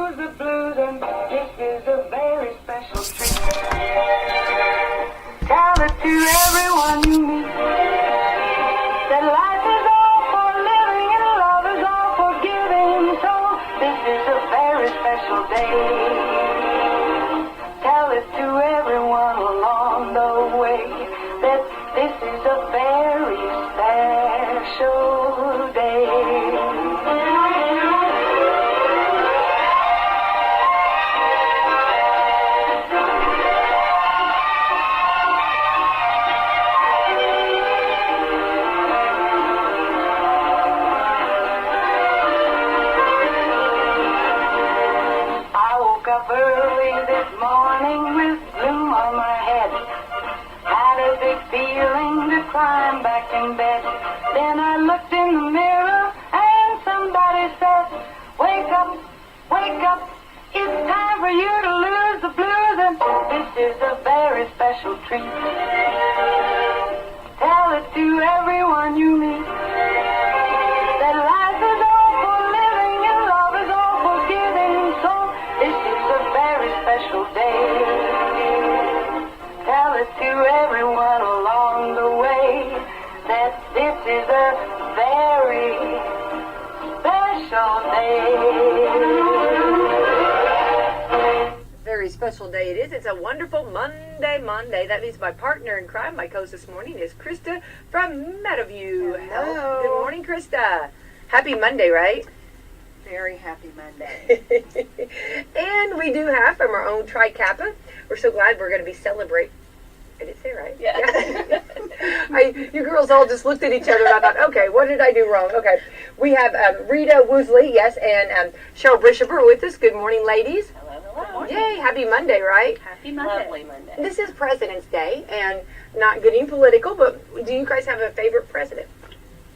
knows the blues, and this is a very special treat. Tell it to everyone you meet that life is all for living and love is all for giving. So this is a very special day. Tell it to everyone along the way that this is a very special day. Up early this morning with gloom on my head. Had a big feeling to climb back in bed. Then I looked in the mirror and somebody said, wake up, it's time for you to lose the blues, and this is a very special treat. Tell it to everyone you meet that life is all for living and love is all for giving. So this is a very special day. Tell it to everyone along the way that this is a very special day. Very special day it is. It's a wonderful Monday. That means my partner in crime, my co-host this morning, is Krista from Meadowview. Hello. Good morning, Krista. Happy Monday, right? Very happy Monday. And we do have from our own Tri Kappa. We're so glad we're going to be celebrating. I did say right. Yeah. You girls all just looked at each other and I thought, okay, what did I do wrong? Okay. We have Rita Wslm, yes, and Cheryl Brishaber with us. Good morning, ladies. Hello. Yay, happy Monday, right? Happy Monday. Lovely Monday. This is President's Day, and not getting political, but do you guys have a favorite president?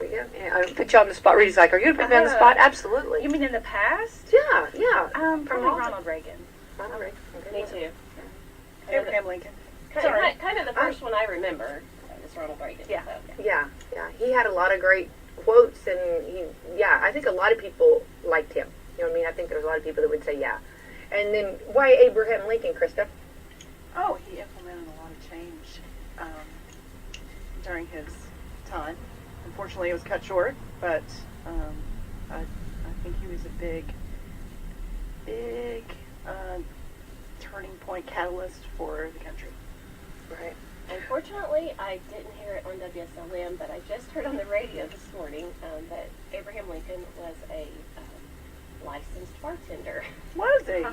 Yeah, I put you on the spot. Rita's like, are you going to put me on the spot? Absolutely. You mean in the past? Yeah. Probably Ronald Reagan. Ronald Reagan. Okay. Me too. Abraham Lincoln. Kind of the first one I remember is Ronald Reagan. Yeah. So. Yeah. He had a lot of great quotes, and I think a lot of people liked him. You know what I mean? I think there's a lot of people that would say yeah. And then, why Abraham Lincoln, Krista? Oh, he implemented a lot of change during his time. Unfortunately, it was cut short, but I think he was a big turning point catalyst for the country. Right. Unfortunately, I didn't hear it on Wslm, but I just heard on the radio this morning that Abraham Lincoln was a licensed bartender. Was he?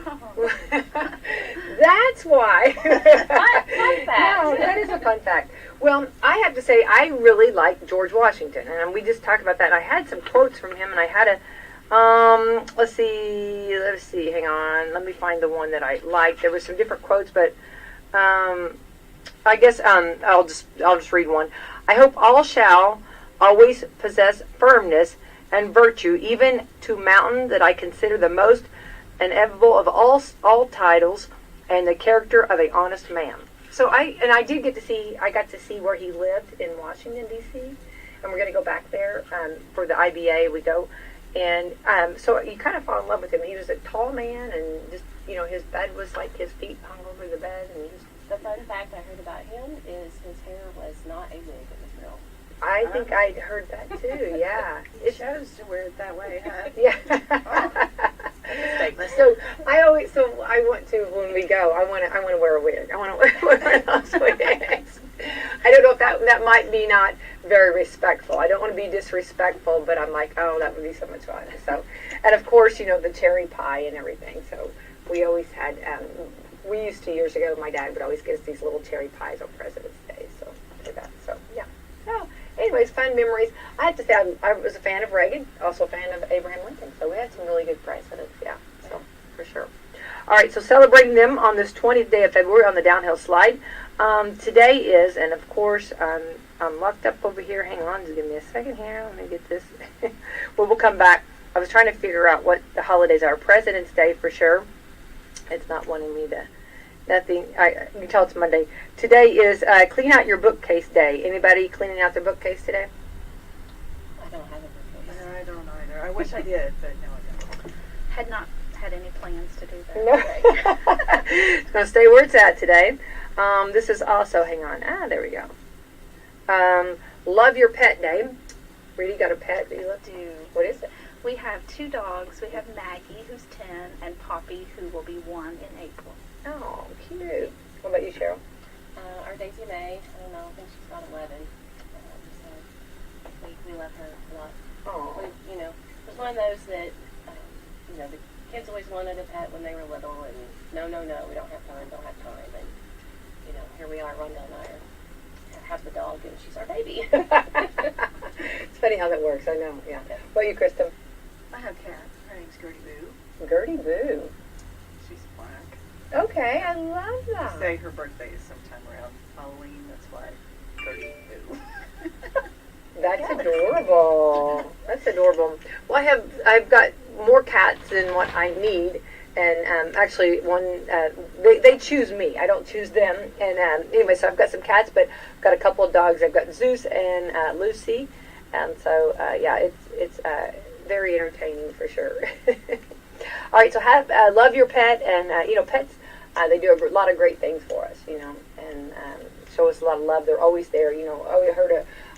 That's why. Fun fact. No, that is a fun fact. Well, I have to say, I really like George Washington, and we just talked about that. I had some quotes from him, and I had a, let's see, hang on, let me find the one that I liked. There was some different quotes, but I guess I'll just read one. I hope all shall always possess firmness and virtue, even to mountain that I consider the most inevitable of all titles, and the character of a honest man. So I got to see where he lived in Washington, D.C., and we're going to go back there for the IBA. We go, and so you kind of fall in love with him. He was a tall man, and just his bed was like his feet hung over the bed, and The fun fact I heard about him is his hair was not a wig, it was real. I think I'd heard that too. Yeah, It shows to wear it that way, huh? yeah. So I want to, when we go, I want to wear a wig. I want to wear those wigs. I don't know if that might be not very respectful. I don't want to be disrespectful, but I'm like, oh, that would be so much fun. So, and of course, the cherry pie and everything. So we always had, we used to years ago, my dad would always get us these little cherry pies on President's Day. So for that. So yeah. So anyways, fun memories. I have to say, I was a fan of Reagan, also a fan of Abraham Lincoln. So we had some really good presidents. Yeah. So for sure. All right, so celebrating them on this 20th day of February on the downhill slide. Today is, and of course, I'm locked up over here. Hang on, just give me a second here. Let me get this. Well, we'll come back. I was trying to figure out what the holidays are. President's Day for sure. It's not wanting me to. Nothing. You can tell it's Monday. Today is Clean Out Your Bookcase Day. Anybody cleaning out their bookcase today? I don't have a bookcase. I don't either. I wish I did, but no, I don't. had any plans to do that No. today. It's going to stay where it's at today. This is also, hang on. There we go. Love your pet day. Really got a pet that you love? Do. What is it? We have 2 dogs. We have Maggie, who's 10, and Poppy, who will be 1 in April. Oh, cute. What about you, Cheryl? Our Daisy May, I don't know, I think she's about 11. So we love her a lot. Oh. We, it was one of those that, the kids always wanted a pet when they were little, and no, we don't have time. And, here we are, Rhonda and I have the dog, and she's our baby. It's funny how that works. I know, yeah. What about you, Kristen? I have a cat. Her name's Gertie Boo. Gertie Boo. She's black. Okay, I love that. Say her birthday is sometime around Halloween. That's why Gertie Boo. That's adorable. That's adorable. Well, I've got more cats than what I need, and actually they choose me. I don't choose them. And anyway, so I've got some cats, but I've got a couple of dogs. I've got Zeus and Lucy, and so it's very entertaining for sure. All right, so love your pet, and pets. They do a lot of great things for us, and show us a lot of love. They're always there.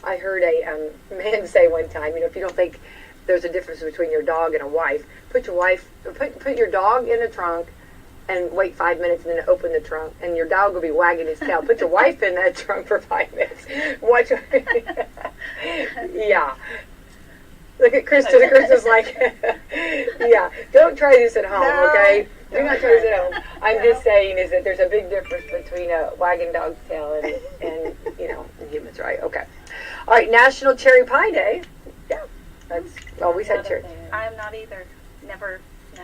I heard a man say one time, if you don't think there's a difference between your dog and a wife, put your dog in the trunk and wait 5 minutes, and then open the trunk, and your dog will be wagging his tail. Put your wife in that trunk for 5 minutes. Watch. Yeah. Look at Kristen. Kristen's like, yeah. Don't try this at home, okay? Do not try this at home. I'm just saying is that there's a big difference between a wagging dog's tail and humans, right? Okay. All right, National Cherry Pie Day. Yeah, that's always had cherry. I am not either. Never, no.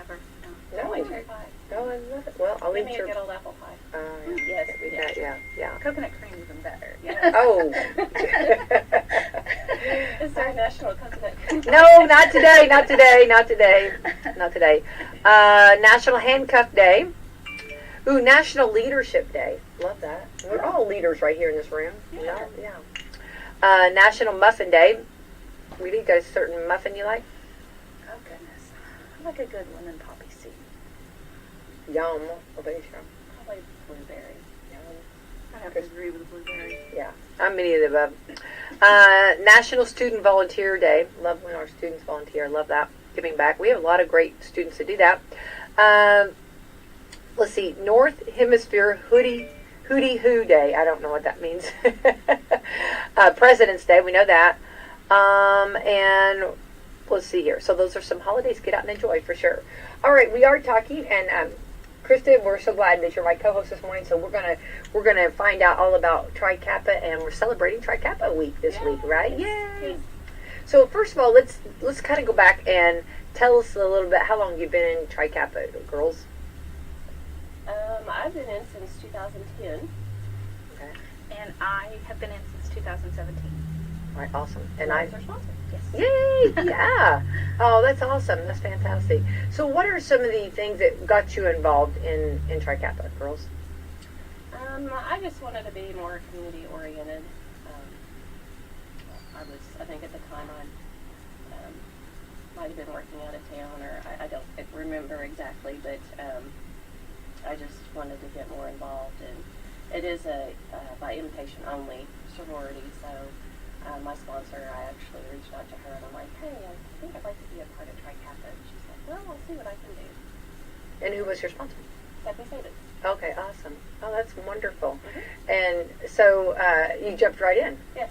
No, Cherry pie. no, I love it. Well, I'll Give leave me a cherry. good old apple pie. Yes, we did. Yeah. Coconut cream even better. Oh. Is there a National Coconut Cream? No, not today. National Handcuff Day. Ooh, National Leadership Day. Love that. We're all leaders right here in this room. Yeah. National Muffin Day. Really, got a certain muffin you like? Oh, goodness. I like a good lemon poppy seed. Yum. What about you, Cheryl? Probably blueberry. I have to agree with the blueberry. Yeah, I'm many of the above. National Student Volunteer Day. Love when our students volunteer. I love that. Giving back. We have a lot of great students that do that. Let's see. North Hemisphere Hootie Hoo Day. I don't know what that means. President's Day. We know that. And let's see here. So those are some holidays. Get out and enjoy for sure. All right, we are talking, and Kristen, we're so glad that you're my co-host this morning. So we're gonna find out all about Tri Kappa, and we're celebrating Tri Kappa week this week, right? Yay! So first of all, let's kind of go back and tell us a little bit how long you've been in Tri Kappa, girls. I've been in since 2010. Okay. And I have been in since 2017. All right, awesome. And That's our sponsor. Yes. Yay! Yeah. Oh, that's awesome. That's fantastic. So what are some of the things that got you involved in Tri Kappa, girls? I just wanted to be more community oriented. I think at the time I might have been working out of town, or I don't remember exactly, but I just wanted to get more involved. And it is a by invitation only sorority, so my sponsor, I actually reached out to her and I'm like, hey, I think I'd like to be a part of Tri Kappa. And she's like, well, I'll see what I can do. And who was your sponsor? Stephanie Saban. Okay, awesome. Oh, that's wonderful. And so you jumped right in. Yes.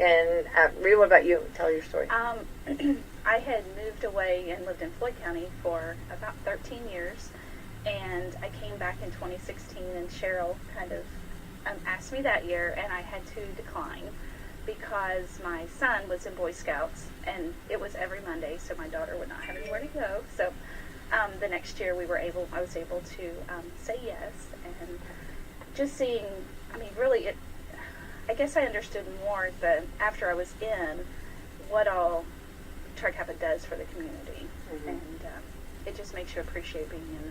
And Rita, what about you? Tell your story. I had moved away and lived in Floyd County for about 13 years, and I came back in 2016, and Cheryl kind of asked me that year, and I had to decline because my son was in Boy Scouts, and it was every Monday, so my daughter would not have anywhere to go. So the next year I was able to say yes, and just seeing, really I guess I understood more after I was in what all Tri Kappa does for the community, and it just makes you appreciate being in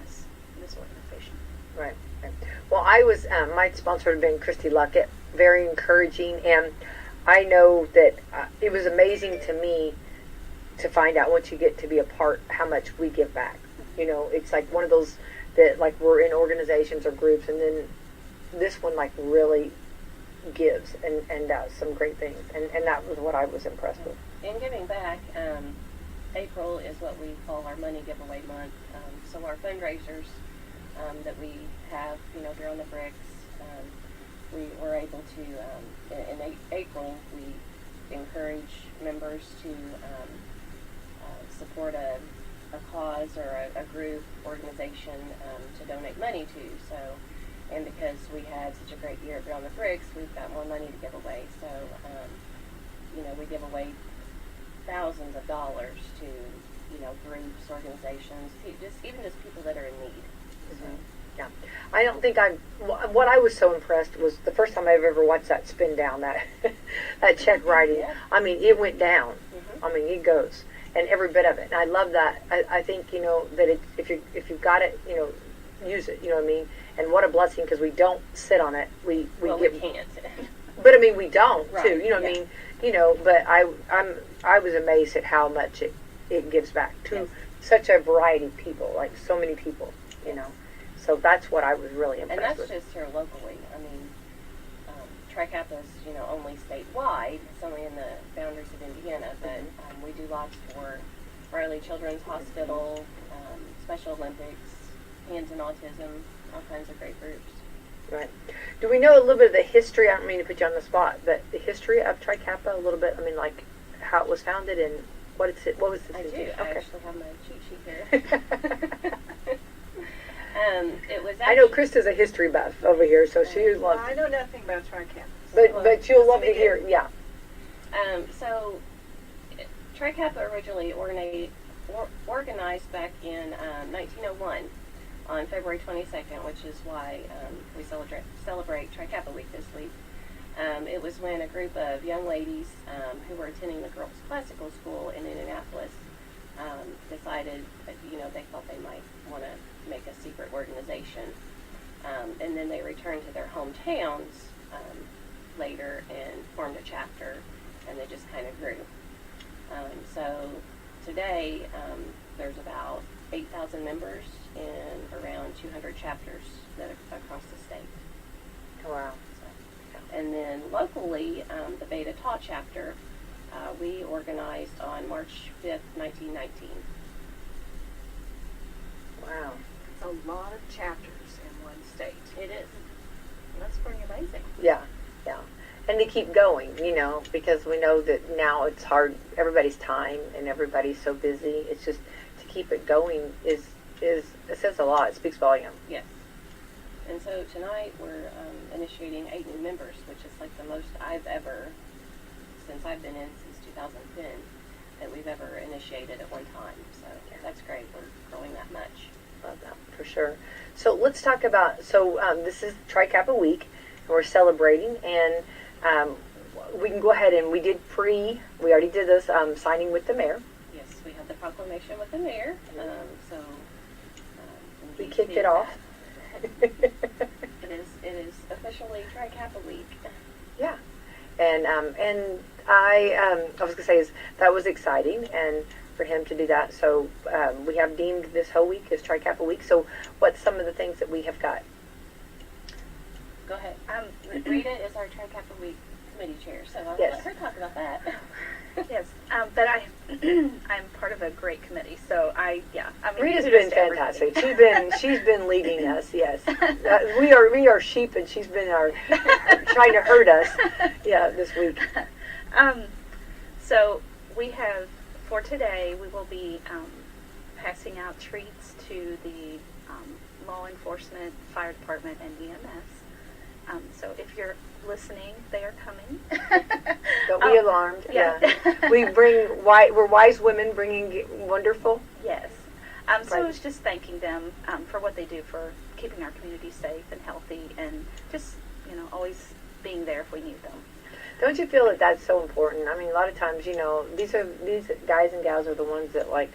this organization. Right. Well, I was my sponsor had been Christy Luckett, very encouraging, and I know that it was amazing to me to find out once you get to be a part how much we give back. You know, it's like one of those that like we're in organizations or groups, and then this one like really gives and does some great things, and that was what I was impressed with. In giving back, April is what we call our money giveaway month. So our fundraisers that we have, you know, here on the bricks, we were able to, in April, we encourage members to support a cause or a group, organization to donate money to. So, and because we had such a great year at Beyond the Bricks, we've got more money to give away. So, you know, we give away thousands of dollars to, you know, groups, organizations, even just people that are in need. So. Yeah, I don't think what I was so impressed was the first time I've ever watched that spin down, that that check writing. Yeah. I mean, it went down. Mm-hmm. I mean, it goes, and every bit of it. And I love that. I think, you know, that if you've got it, you know, use it. You know what I mean? And what a blessing, because we don't sit on it. We can't. But I mean, we don't Right, too. You know what I yeah. mean? You know, but I was amazed at how much it gives back to Yes. such a variety of people, like so many people. You know. So that's what I was really And impressed that's with. just here locally. I mean, Tri Kappa is, you know, only statewide. It's only in the boundaries of Indiana, but we do lots for Riley Children's Hospital, Special Olympics, Hands in Autism, all kinds of great groups. Right. Do we know a little bit of the history? I don't mean to put you on the spot, but the history of Tri Kappa a little bit. I mean, like how it was founded and what was the I do. okay. I actually have my cheat sheet here. It was I know actually, Krista's a history buff over here, so she was Well, loves. I know nothing about Tri Kappa. But you'll love to hear. Yeah. So, Tri Kappa originally organized back in 1901 on February 22nd, which is why we celebrate Tri Kappa Week this week. It was when a group of young ladies who were attending the girls' classical school in Indianapolis decided that, you know, they thought they might want to make a secret organization. And then they returned to their hometowns later and formed a chapter, and they just kind of grew. So today there's about 8,000 members in around 200 chapters that are across the state. Wow. So, and then locally, the Beta Tau chapter, we organized on March 5th, 1919. Wow. It's a lot of chapters in one state. It is. That's pretty amazing. Yeah. Yeah. And to keep going, you know, because we know that now it's hard. Everybody's time and everybody's so busy. It's just to keep it going is it says a lot. It speaks volume. Yes. And so tonight we're initiating 8 new members, which is like the most I've ever, since I've been in since 2010, that we've ever initiated at one time. So that's great. We're growing that much. Love that, for sure. So let's talk about, this is Tri Kappa Week, and we're celebrating, and we can go ahead and we already did this signing with the mayor. Yes, we had the proclamation with the mayor. We kicked it off. It is officially Tri Kappa Week. Yeah, and I was gonna say that was exciting, and for him to do that. So we have deemed this whole week as Tri Kappa Week. So what's some of the things that we have got? Go ahead. Rita is our Tri Kappa Week committee chair, so I'll Yes. let her talk about that. Yes, but I'm part of a great committee, so I mean, Rita's kudos been to everybody. fantastic. She's been leading us. Yes, we are sheep, and she's been trying to hurt us. Yeah, this week. So we have, for today, we will be passing out treats to the law enforcement, fire department, and EMS. So if you're listening, they are coming. Don't be alarmed. Yeah. We're wise women bringing wonderful. Yes. So I was just thanking them for what they do for keeping our community safe and healthy, and just, you know, always being there if we need them. Don't you feel that that's so important? I mean, a lot of times, you know, these guys and gals are the ones that, like,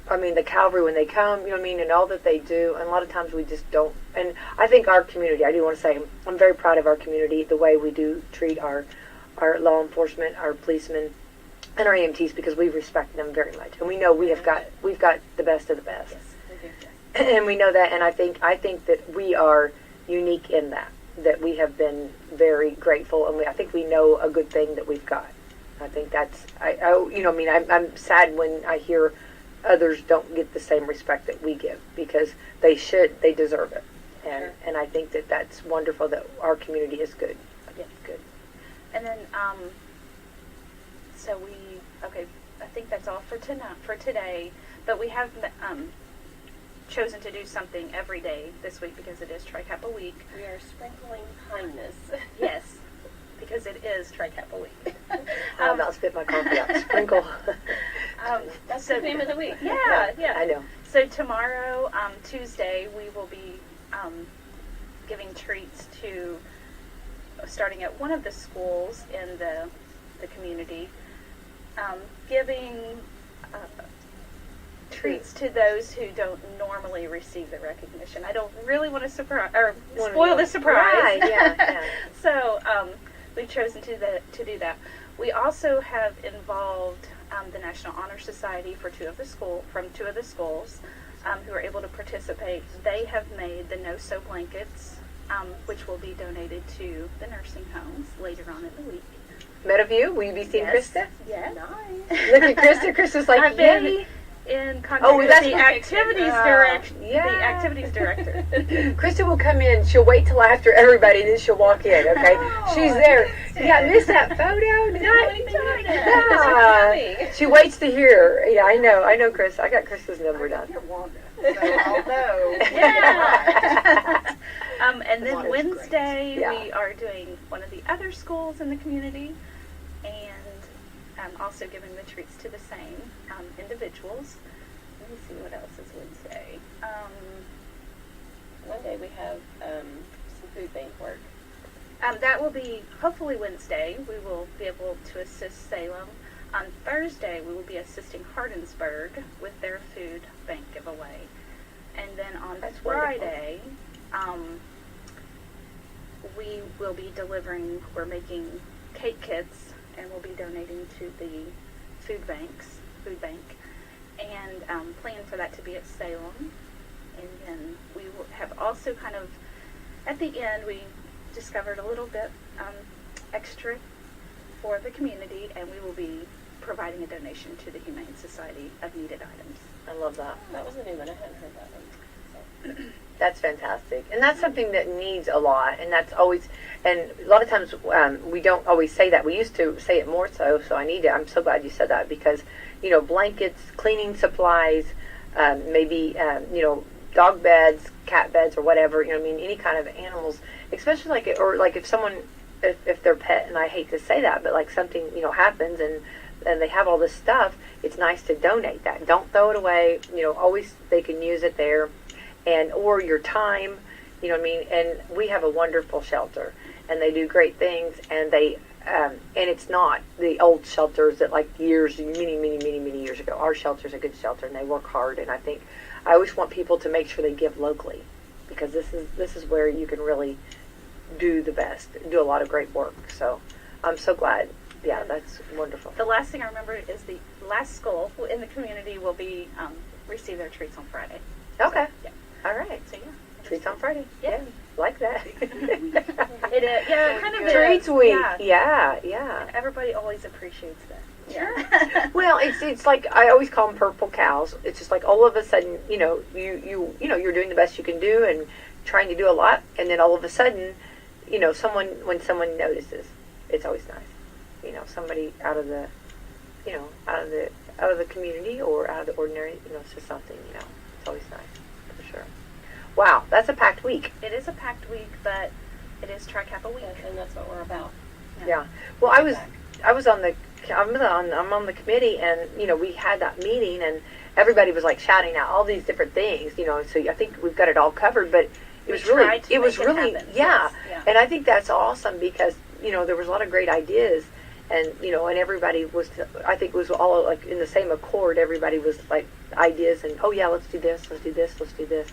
I mean, the cavalry, when they come, you know what I mean, and all that they do, and a lot of times we just don't. And I think our community, I do want to say, I'm very proud of our community, the way we do treat our law enforcement, our policemen, and our EMTs, because we respect them very much, and we know we've got the best of the best. Yes. and we know that. And I think that we are unique in that we have been very grateful, and I think we know a good thing that we've got. I think that's I'm sad when I hear others don't get the same respect that we give, because they deserve it. And I think that that's wonderful that our community is good. Yeah. Good. And then, I think that's all for today. But we have chosen to do something every day this week because it is Tri Kappa week. We are sprinkling kindness. Yes, because it is Tri Kappa week. I'll about spit my coffee out. Sprinkle. That's the theme of the week. Yeah. I know. So tomorrow, Tuesday, we will be giving treats to, starting at one of the schools in the community, giving treats to those who don't normally receive the recognition. I don't really want to spoil the surprise. Right, yeah. So we've chosen to do that. We also have involved the National Honor Society from two of the schools who are able to participate. They have made the no-sew blankets, which will be donated to the nursing homes later on in the week. Meadowview, will you be seeing Yes. Krista? Yes. Nice. Look at Krista. Krista's like, I've been yay. in contact Oh, with that's the what- activities Yeah. the activities director. Krista will come in. She'll wait till after everybody, then she'll walk in. Okay, she's there. Yeah, missed that photo. Did I? Yeah. She waits to hear. Yeah, I know, Chris. I got Krista's number down. You're Wanda, so I'll know. Yeah. And then Wanda's Wednesday great. Yeah. we are doing one of the other schools in the community, and also giving the treats to the same individuals. Let me see what else is Wednesday. Monday we have some food bank work. That will be hopefully Wednesday. We will be able to assist Salem. On Thursday, we will be assisting Hardinsburg with their food bank giveaway. And then on That's wonderful. Friday, we will be we're making cake kits, and we'll be donating to the food bank. And plan for that to be at Salem. And then we will have also kind of, at the end, we discovered a little bit extra for the community, and we will be providing a donation to the Humane Society of needed items. I love that. That was a new one. I hadn't heard that one. So. That's fantastic. And that's something that needs a lot. And that's always, and a lot of times we don't always say that. We used to say it more so I'm so glad you said that, because, blankets, cleaning supplies, maybe, dog beds, cat beds, or whatever, any kind of animals, especially if someone, if their pet, and I hate to say that, but like something, happens and they have all this stuff, it's nice to donate that. Don't throw it away. Always they can use it there, or your time, and we have a wonderful shelter, and they do great things, and they, and it's not the old shelters that many years ago. Our shelter's a good shelter, and they work hard, and I always want people to make sure they give locally, because this is where you can really do the best, do a lot of great work. So I'm so glad. Yeah, that's wonderful. The last thing I remember is the last school in the community will be receive their treats on Friday. Okay. So, yeah. All right. So yeah. Treats on Friday. Yeah. Like that. It is. Yeah, kind of Treats is. week. Yeah. Yeah. Everybody always appreciates that. Yeah. Well, it's like I always call them purple cows. It's just like all of a sudden, you're doing the best you can do and trying to do a lot, and then all of a sudden, when someone notices, it's always nice. Somebody out of the community or out of the ordinary, says something. It's always nice for sure. Wow, that's a packed week. It is a packed week, but it is Tri Kappa week. Yes, and that's what we're about. Yeah. Well, I'm on the committee, and we had that meeting, and everybody was like shouting out all these different things, so I think we've got it all covered, but it was really happen. yeah. Yes, yeah. And I think that's awesome, because there was a lot of great ideas, and and everybody was, I think, was all like in the same accord. Everybody was like ideas, and oh yeah, let's do this, let's do this, let's do this.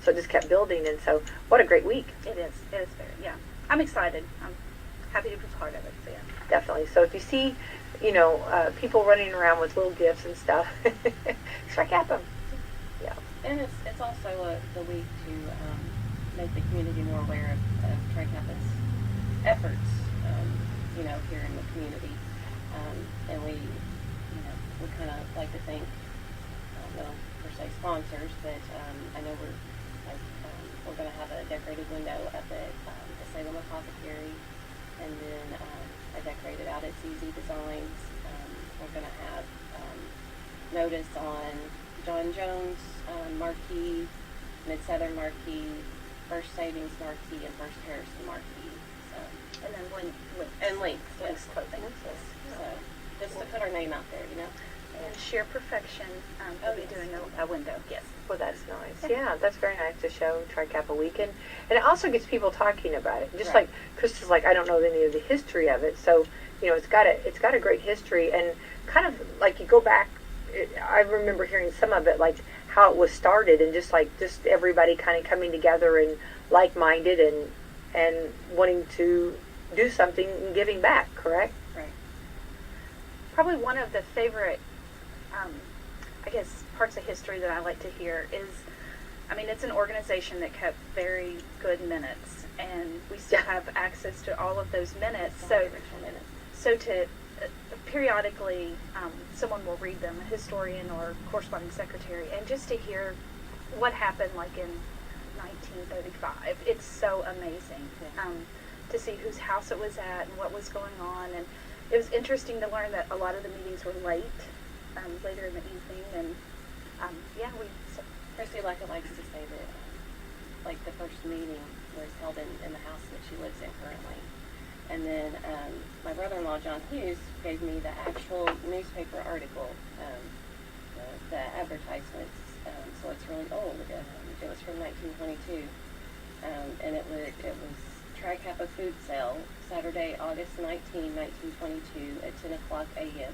So it just kept building, and so what a great week. It is very, yeah. I'm excited. I'm happy to be part of it. So yeah. Definitely. So if you see, people running around with little gifts and stuff, strike at them. Yeah. And it's also the week to make the community more aware of Tri Kappa's efforts, here in the community. And we kind of like to thank, no per se sponsors, but I know we're going to have a decorated window up at the Salem Apothecary, and then I decorated out at CZ Designs. We're going to have notice on John Jones marquee, Mid-Southern marquee, First Savings marquee, and First Harrison marquee. So, And then links, Links clothing. So just to put our name out there, And Sheer Perfection will be doing a window. Yes. Well, that's nice. Yeah, that's very nice to show Tri Kappa Weekend, and it also gets people talking about it. Just Right. like Krista's, like I don't know any of the history of it, so it's got a great history, and kind of like you go back. I remember hearing some of it, like how it was started, and just everybody kind of coming together and like-minded and wanting to do something and giving back. Correct? Right. Probably one of the favorite, parts of history that I like to hear is, it's an organization that kept very good minutes, and we still have access to all of those minutes. So to periodically, someone will read them, a historian or corresponding secretary, and just to hear what happened, like in 1935, it's so amazing to see whose house it was at and what was going on. And it was interesting to learn that a lot of the meetings were late, later in the evening, and Chrissy likes to say that, the first meeting was held in the house that she lives in currently. And then my brother-in-law, John Hughes, gave me the actual newspaper article, the advertisements, so it's really old. It was from 1922, and it was Tri Kappa food sale, Saturday, August 19, 1922, at 10 o'clock a.m.,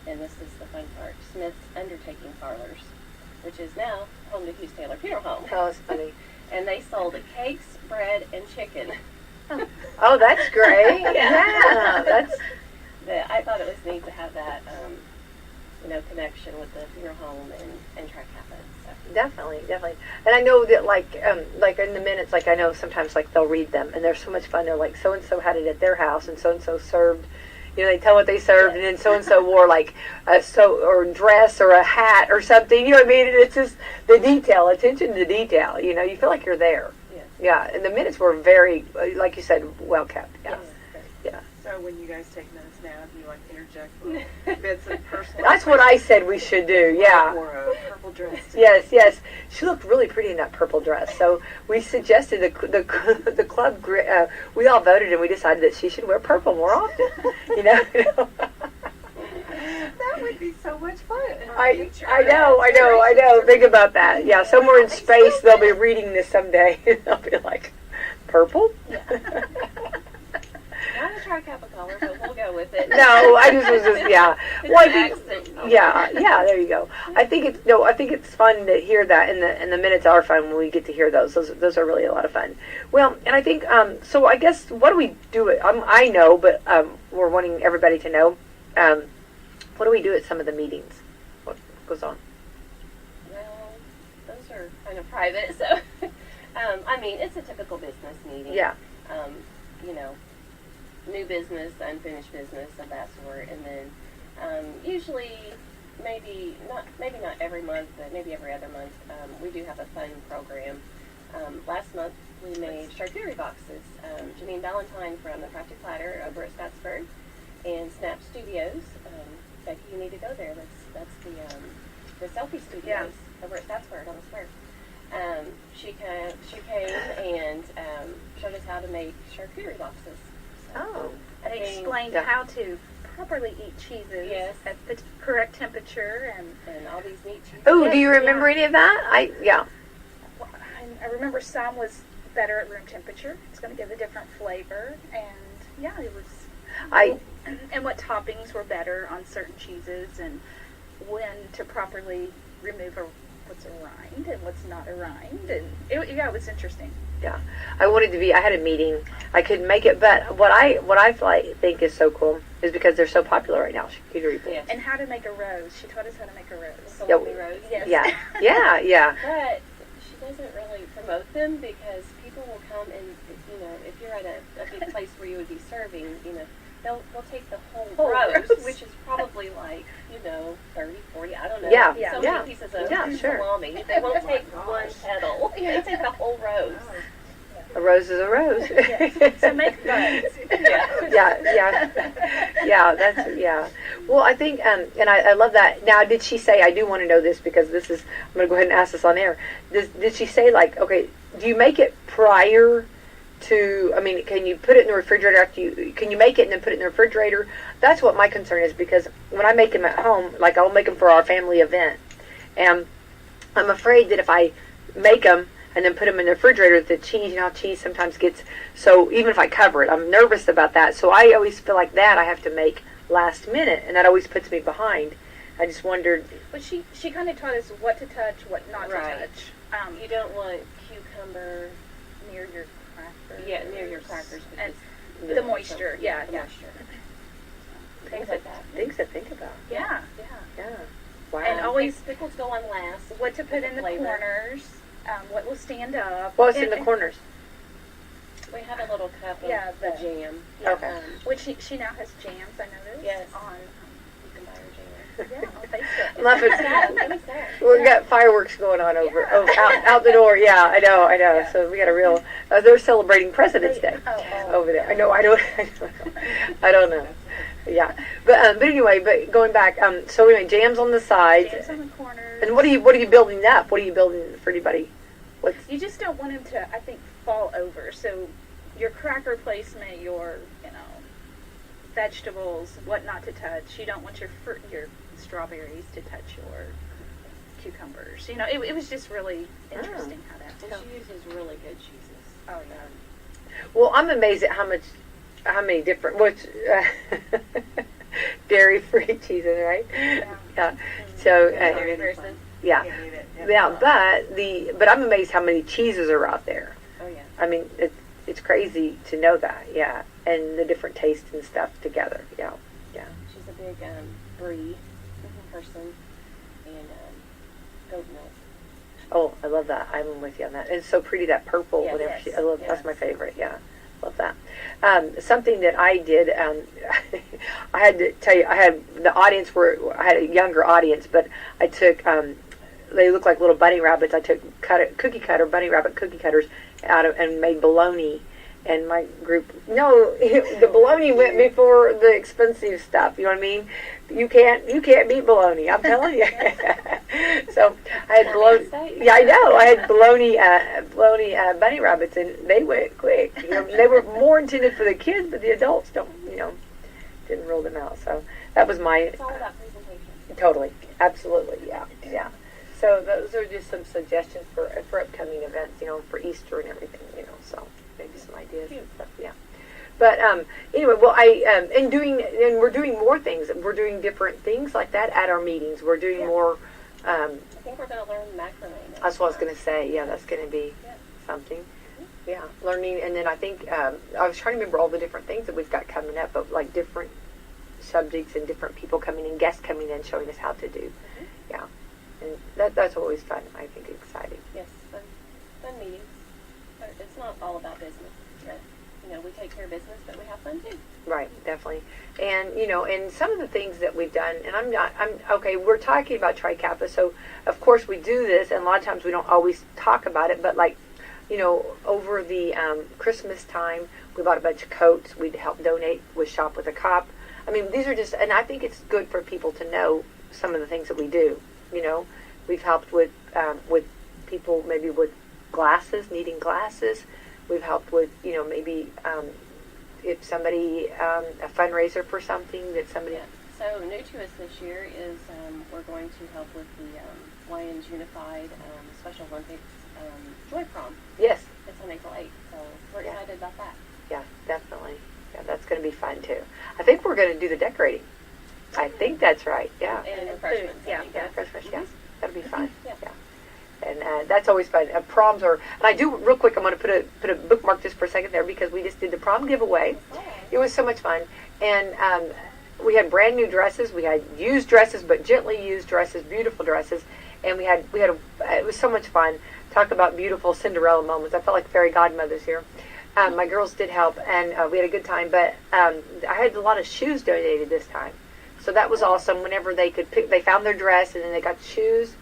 and this is the fun part, Smith's Undertaking Parlors, which is now home to Hughes Taylor Funeral Home. Oh, that's funny. And they sold cakes, bread, and chicken. Oh, that's great. Yeah, that's. I thought it was neat to have that, connection with the funeral home and Tri Kappa. So. Definitely. And I know that, like in the minutes, I know sometimes, they'll read them, and they're so much fun. They're like, so-and-so had it at their house, and so-and-so served, they tell what they served, and then so-and-so wore, or a dress or a hat or something, you know what I mean? And it's just the detail, attention to detail, you feel like you're there. Yes. Yeah, and the minutes were very, like you said, well kept. Yeah. Yes. Yeah. So when you guys take minutes now, do you interject little bits of personal? That's what I said we should do, yeah. Or a purple dress. Yes. She looked really pretty in that purple dress. So we suggested the club. We all voted, and we decided that she should wear purple more often. That would be so much fun. I know. Think about that. Yeah, somewhere in space they'll be reading this someday. They'll be like, purple. Not a Tri Kappa color, but we'll go with it. No, I just yeah. It's Well, an accent. yeah. There you go. I think it's fun to hear that, and the minutes are fun when we get to hear those. Those are really a lot of fun. Well, and I think so. I guess what do we do? I know, but we're wanting everybody to know. What do we do at some of the meetings? What goes on? Well, those are kind of private, so it's a typical business meeting. Yeah. New business, unfinished business of that sort, and then usually maybe not every month, but maybe every other month, we do have a fun program. Last month we made charcuterie boxes. Janine Valentine from the Crafty Platter over at Scottsburg and Snap Studios. Becky, you need to go there. That's the selfie studios over at Scottsburg on the square. She came and showed us how to make charcuterie boxes. Oh. And explained how to properly eat cheeses at the correct temperature and all these neat cheeses. Oh, do you remember any of that? Well, I remember some was better at room temperature. It's going to give a different flavor, and it was. And what toppings were better on certain cheeses, and when to properly remove what's a rind and what's not a rind, and it was interesting. Yeah, I wanted to be. I had a meeting. I couldn't make it, but what I think is so cool is because they're so popular right now. Yes. And how to make a rose. She taught us how to make a rose. Salami rose. Yes. Yeah. But she doesn't really promote them because people will come and, if you're at a big place where you would be serving, they'll take the whole rose, which is probably like, 30, 40, I don't know. Yeah, so yeah. many pieces of Sure. salami. They won't take one petal. They take the whole rose. A rose is a rose. So make buds. Yeah. Well, I think, and I love that. Now, did she say? I do want to know this because I'm going to go ahead and ask this on air. Did she say okay? Do you make it prior to? I mean, can you put it in the refrigerator after can you make it and then put it in the refrigerator? That's what my concern is, because when I make them at home, like I'll make them for our family event, and I'm afraid that if I make them and then put them in the refrigerator, the cheese, how cheese sometimes gets, so even if I cover it, I'm nervous about that. So I always feel like that I have to make last minute, and that always puts me behind. I just wondered. But she kind of taught us what to touch, what not to touch. You don't want cucumber near your crackers. Yeah, near your crackers. And the moisture, The moisture. Things like that. Things to think about. Yeah. Wow. And always pickles go on last. what to put in the flavor. corners, what will stand up. What's in the corners? We have a little cup of the jam. Okay. Which she now has jams, I noticed. Yes. On You can buy her jam. on Facebook. Love it. What is that? We've got fireworks going on out the door. Yeah, I know. Yeah. So we got a real. They're celebrating President's Day over there. I know. I don't know. Yeah, but anyway, but going back. So anyway, jams on the sides. Jams on the corners. And what are you building up? What are you building for anybody? You just don't want them to, I think, fall over. So your cracker placement, your vegetables, what not to touch. You don't want your strawberries to touch your cucumbers. It was just really interesting how that. And she uses really good cheeses. Oh yeah. Well, I'm amazed at how many different dairy-free cheeses, right? Yeah. So but I'm amazed how many cheeses are out there. Oh yeah. I mean, it's crazy to know that. Yeah, and the different tastes and stuff together. Yeah. She's a big brie person, and goat milk. Oh, I love that. I'm with you on that. It's so pretty, that purple. Yes, Whatever yes, I love. yes. That's my favorite. Yeah, love that. Something that I did. I had to tell you. I had a younger audience, but I took. They look like little bunny rabbits. I took bunny rabbit cookie cutters out of and made bologna. And my group, the bologna went before the expensive stuff. You know what I mean? You can't beat bologna. I'm telling you. So I had bologna. Yeah, I know. I had bologna bunny rabbits, and they went quick. They were more intended for the kids, but the adults didn't roll them out. So that was my. It's all about presentation. Totally, absolutely, yeah. So those are just some suggestions for upcoming events, for Easter and everything, So maybe some ideas and stuff, yeah. But anyway, well, and we're doing more things. We're doing different things like that at our meetings. We're doing more. I think we're going to learn macrame. That's what I was going to say. Yeah, that's going to be something. Yeah, learning, and then I think I was trying to remember all the different things that we've got coming up, but like different subjects and different people coming in, guests coming in, showing us how to do. Yeah, and that's always fun. I think exciting. Yes, fun meetings. But it's not all about business. But, we take care of business, but we have fun too. Right, definitely. And, and some of the things that we've done, and okay, we're talking about Tri Kappa, so of course we do this, and a lot of times we don't always talk about it, but like, over the Christmas time, we bought a bunch of coats. We'd help donate with Shop with a Cop. I mean, these are just, and I think it's good for people to know some of the things that we do. We've helped with people maybe with glasses, needing glasses. We've helped with, maybe if somebody, a fundraiser for something that somebody... Yeah. So new to us this year is we're going to help with the Lions Unified Special Olympics Joy Prom. Yes. It's on April 8th, so we're excited about that. Yeah, definitely. Yeah, that's going to be fun too. I think we're going to do the decorating. I think that's right, yeah. And refreshments. Yeah. Refreshments, yeah. That'll be fun. Yeah. And that's always fun. Proms are, and I do real quick. I'm going to put a bookmark just for a second there because we just did the prom giveaway. It was so much fun, and we had brand new dresses. We had used dresses, but gently used dresses, beautiful dresses, and it was so much fun. Talk about beautiful Cinderella moments. I felt like fairy godmothers here. My girls did help, and we had a good time. But I had a lot of shoes donated this time, so that was awesome. Whenever they could pick, they found their dress, and then they got the shoes.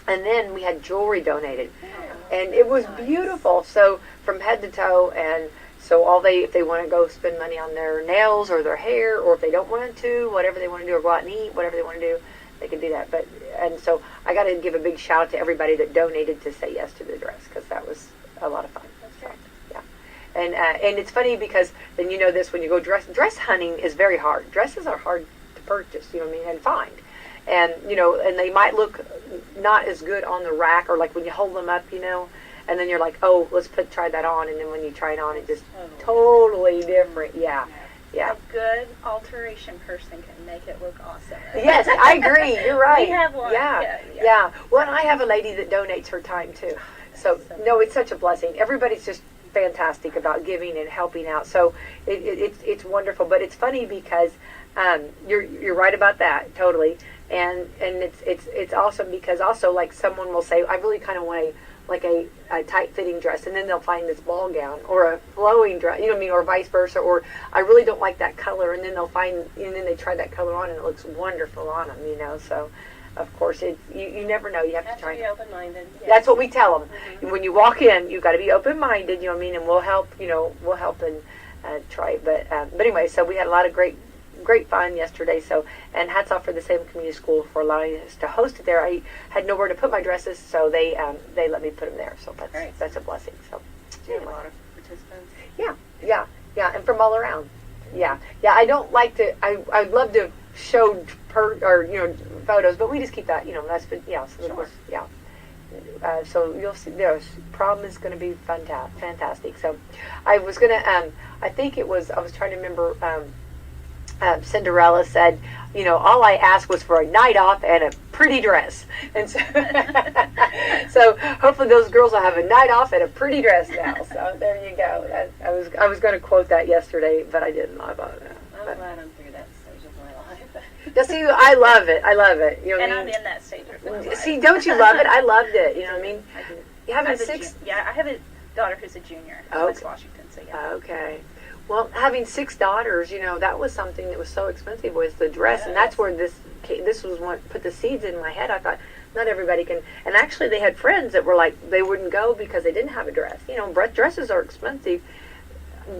And then we had jewelry donated, and it was beautiful. So from head to toe, and so if they want to go spend money on their nails or their hair, or if they don't want to, whatever they want to do, or go out and eat, whatever they want to do, they can do that. And so I got to give a big shout out to everybody that donated to say yes to the dress, because that was a lot of fun. So, yeah, and it's funny because then you know this, when you go dress hunting is very hard. Dresses are hard to purchase, you know what I mean, and find. And, and they might look not as good on the rack, or like when you hold them up, and then you're like, oh, let's try that on. And then when you try it on, it's just totally different. Yeah. A good alteration person can make it look awesome. Yes, I agree. You're right. We have one. Yeah. Well, and I have a lady that donates her time too. So, no, it's such a blessing. Everybody's just fantastic about giving and helping out. So it's wonderful. But it's funny because you're right about that, totally. And it's awesome because also, like, someone will say, I really kind of want a tight fitting dress, and then they'll find this ball gown or a flowing dress, you know what I mean, or vice versa, or I really don't like that color, and then they'll find, and then they try that color on and it looks wonderful on them, so of course you never know, you have to try. Be open-minded. Yes. That's what we tell them. Mm-hmm. When you walk in, you've got to be open-minded, you know what I mean, and we'll help and try. But anyway, so we had a lot of great fun yesterday. So, and hats off for the Salem Community School for allowing us to host it there. I had nowhere to put my dresses, so they let me put them there. So that's a blessing. So, Do you have a lot of participants? Yeah, and from all around. Yeah. I don't like to. I'd love to show photos, but we just keep that. That's So so you'll see. Prom is going to be fantastic. So I was gonna. I think it was. I was trying to remember. Cinderella said, all I asked was for a night off and a pretty dress. And so, so hopefully those girls will have a night off and a pretty dress now. So there you go. I was going to quote that yesterday, but I didn't. I'm glad I'm through that stage of my life. Yeah, see, I love it. And I'm in that stage of my life. See, don't you love it? I loved it. You know what I mean? I do. You having six? I have a daughter who's a junior in West Washington. So yeah. Okay. Well, having 6 daughters, that was something that was so expensive, was the dress, and that's where this was what put the seeds in my head. I thought, not everybody can, and actually they had friends that were like, they wouldn't go because they didn't have a dress. Dresses are expensive.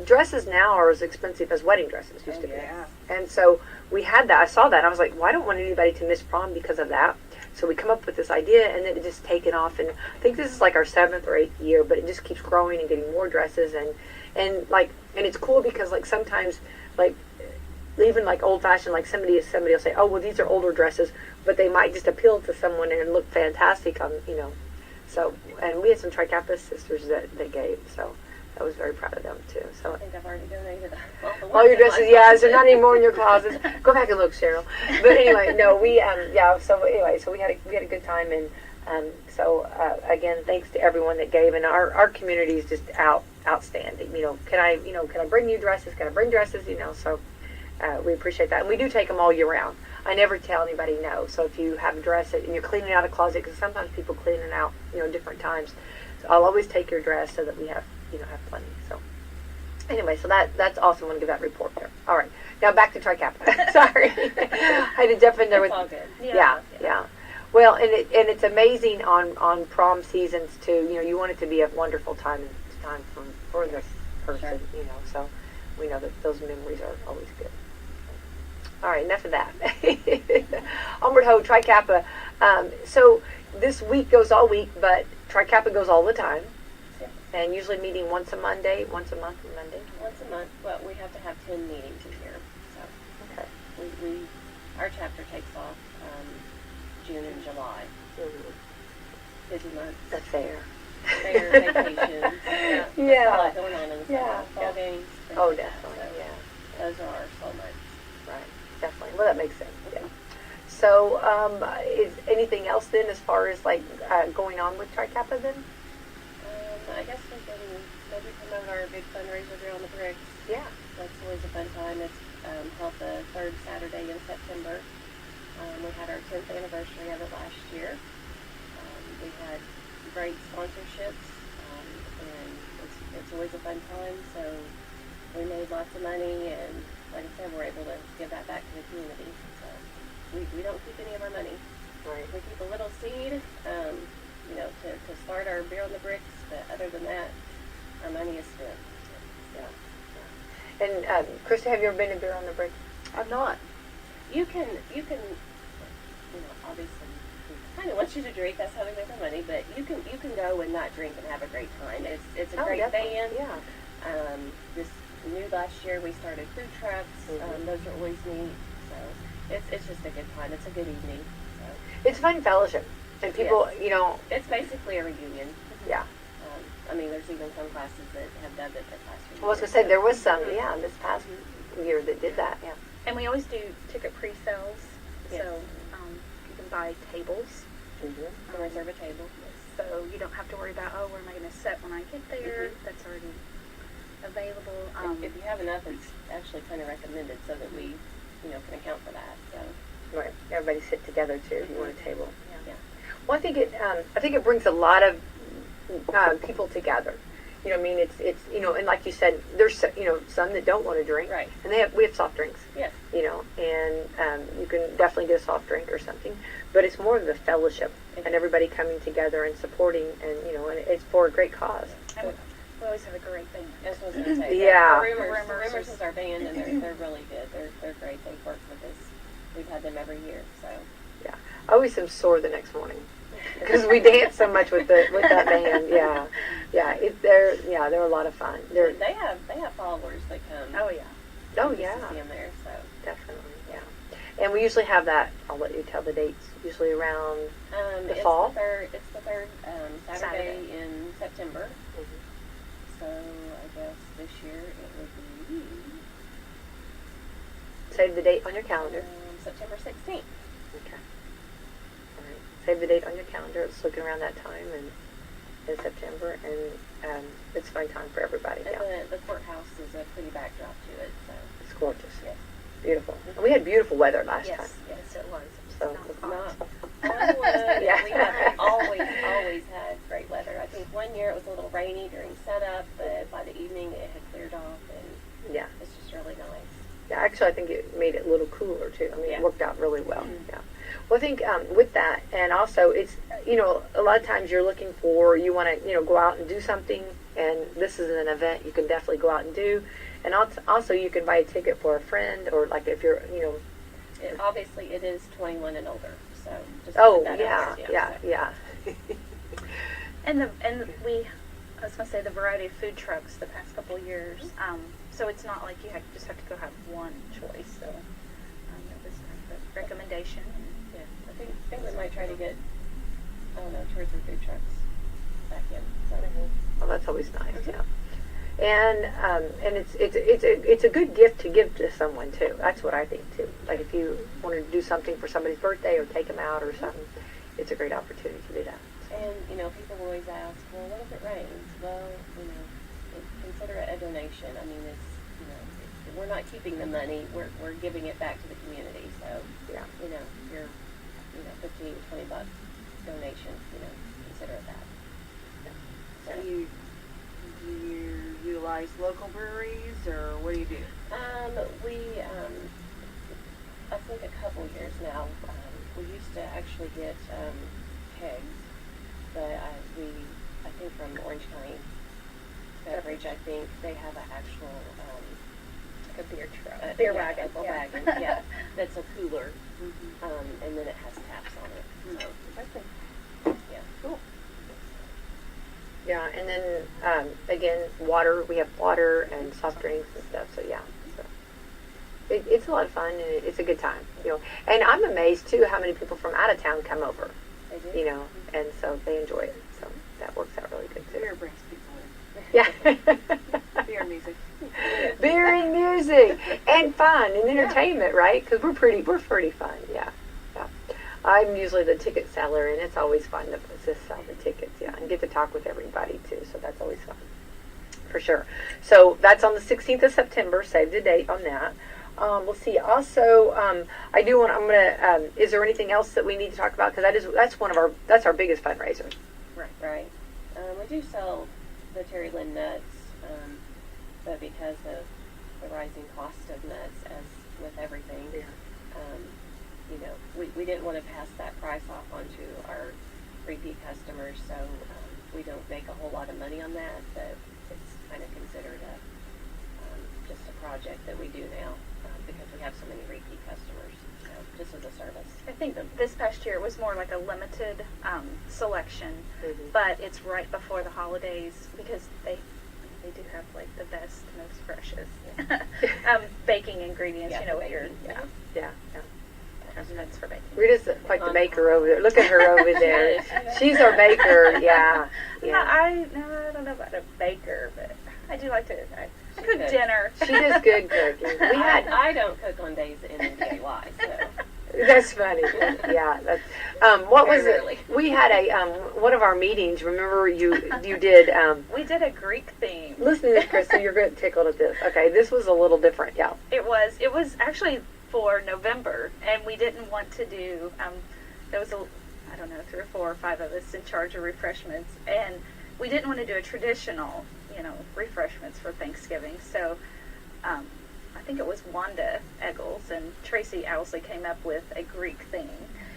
Dresses now are as expensive as wedding dresses used to be. And so we had that. I saw that, and I was like, well, I don't want anybody to miss prom because of that. So we come up with this idea, and then it just taken off, and I think this is like our 7th or 8th year, but it just keeps growing and getting more dresses, and it's cool because, like, sometimes, like, even like old fashioned, like somebody will say, oh, well, these are older dresses, but they might just appeal to someone and look fantastic on, So, and we had some Tri Kappa sisters that they gave, so I was very proud of them too. So I think I've already donated all your dresses. Yeah, they're not anymore in your closets. Go back and look, Cheryl. But anyway, no, we So we had a good time, and again, thanks to everyone that gave, and our community is just outstanding. Can I bring you dresses? Can I bring dresses? So we appreciate that, and we do take them all year round. I never tell anybody no. So if you have a dress and you're cleaning out a closet, because sometimes people clean it out, different times. So I'll always take your dress so that we have plenty. So anyway, so that's awesome. I want to give that report there. All right, now back to Tri Kappa. Sorry, I had to jump in there with. It's all good. Yeah. Well, and it's amazing on prom seasons too. You want it to be a wonderful time for this person. Sure. So we know that those memories are always good. All right, enough of that. Onward ho, Tri Kappa. So this week goes all week, but Tri Kappa goes all the time. Yeah. And usually meeting once a month on Monday. Once a month. Well, we have to have 10 meetings a year. So Okay. our chapter takes off June and July. Mm-hmm. Busy months. That's fair. Fair vacations. Yeah. A lot going on in the summer. Fall games. Oh, things like definitely. that. Yeah. Those are our slow months. Right. Definitely. Well, that makes sense. Yeah. So, is anything else then as far as like going on with Tri Kappa then? I guess we can maybe promote our big fundraiser here on the Bricks. Yeah. That's always a fun time. It's held the third Saturday in September. We had our 10th anniversary of it last year. We had great sponsorships, and it's always a fun time. So we made lots of money, and like I said, we're able to give that back to the community. So we don't keep any of our money. Right. We keep a little seed, to start our Beer on the Bricks, but other than that, our money is spent. Yeah. And Krista, have you ever been to Beer on the Brick? I'm not. You can, obviously, we kind of want you to drink. That's how we make our money. But you can go and not drink and have a great time. It's a great band. Yeah. This new last year we started food trucks. Those are always neat. So it's just a good time. It's a good evening. So It's fun fellowship, and people, Yes. It's basically a reunion. Yeah. There's even some classes that have done it their class reunion. I was gonna say there was some, this past year that did that. Yeah. And we always do ticket pre-sales, Yes. so you can buy tables. You can reserve a table. So you don't have to worry about, where am I going to sit when I get there? That's already available. If you have enough, it's actually kind of recommended so that we, can account for that. So. Right. Everybody sit together too. If you want a table. Yeah. Well, I think it brings a lot of people together. You know, what I mean, it's and like you said, there's some that don't want to drink, Right. And we have soft drinks. Yes. And you can definitely get a soft drink or something, but it's more of the fellowship and everybody coming together and supporting, and and it's for a great cause. And we always have a great band. That's what I was going to say. Yeah. Rumors is our band, and they're really good. They're great. They've worked with us. We've had them every year. So. Yeah. I always am sore the next morning because we dance so much with that band. Yeah. Yeah. They're a lot of fun. They have followers that come. Oh, yeah. Oh, just yeah. To see them there. So. Definitely. Yeah. And we usually have that. I'll let you tell the dates. Usually around the fall. It's the third Saturday in September. So I guess this year it would be Save the date on your calendar. September 16th. Okay. All right. Save the date on your calendar. It's looking around that time in September, and it's a fun time for everybody. And Yeah. the courthouse is a pretty backdrop to it. So. It's gorgeous. Yes. Beautiful. And we had beautiful weather last time. Yes, it was. So It's not hot. Yeah. We have always had great weather. I think one year it was a little rainy during setup, but by the evening it had cleared off, and Yeah. it's just really nice. Yeah, actually, I think it made it a little cooler too. I mean, Yeah. it worked out really well. Yeah. Well, I think with that, and also it's a lot of times you're looking for, you want to go out and do something, and this is an event you can definitely go out and do, and also you can buy a ticket for a friend, or like if you're Obviously it is 21 and older, so just Oh put that out there. yeah. And I was going to say the variety of food trucks the past couple of years. So it's not like you just have to go have one choice. So it was kind of a recommendation. Yeah, I think we might try to get, 2 or 3 food trucks back in. So. Well, that's always nice. Yeah. And it's a good gift to give to someone too. That's what I think too. Like if you want to do something for somebody's birthday or take them out or something, it's a great opportunity to do that. And people always ask, well, what if it rains? Well, consider it a donation. I mean, it's we're not keeping the money. We're giving it back to the community. So Yeah. Your $15-20 donation. Consider it that. So you utilize local breweries, or what do you do? We I think a couple years now. We used to actually get kegs, but I think from Orange County Beverage, I think they have an actual Like a beer truck. Beer wagon. A wagon, yeah. That's a cooler, and then it has taps on it. So yeah. Cool. Yeah, and then again, water. We have water and soft drinks and stuff. So yeah, it's a lot of fun, and it's a good time. And I'm amazed too how many people from out of town come over. They do. And so they enjoy it. So that works out really good too. Beer brings people in. Yeah. Beer and music. Beer and music and fun and entertainment, right? Because we're pretty fun. Yeah. I'm usually the ticket seller, and it's always fun to sell the tickets, yeah, and get to talk with everybody too. So that's always fun, for sure. So that's on the 16th of September. Save the date on that. Let's see. Also, I do want. I'm gonna. Is there anything else that we need to talk about? Because that's our biggest fundraiser. Right. We do sell the Terry Lynn nuts, but because of the rising cost of nuts, as with everything, we didn't want to pass that price off onto our repeat customers, so we don't make a whole lot of money on that, but it's kind of considered just a project that we do now because we have so many repeat customers, just as a service. I think this past year it was more like a limited selection, but it's right before the holidays because they do have like the best, most freshest baking ingredients. Yeah, you know, baking. Yeah. Nuts for baking. Rita's quite the baker over there. Look at her over there. She's our baker. Yeah. I don't know about a baker, but I do like to. I cook dinner. She does good cooking. I don't cook on days that end in DIY, so. That's funny. Yeah. That's, what was Very rarely. it? We had one of our meetings. Remember you did. We did a Greek theme. Listen to this, Kristen. You're going to tickled at this. Okay, this was a little different. Yeah. It was actually for November, and we didn't want to do. There was 3 or 4 or 5 of us in charge of refreshments, and we didn't want to do a traditional, refreshments for Thanksgiving. So, I think it was Wanda Eggles and Tracy Owsley came up with a Greek theme,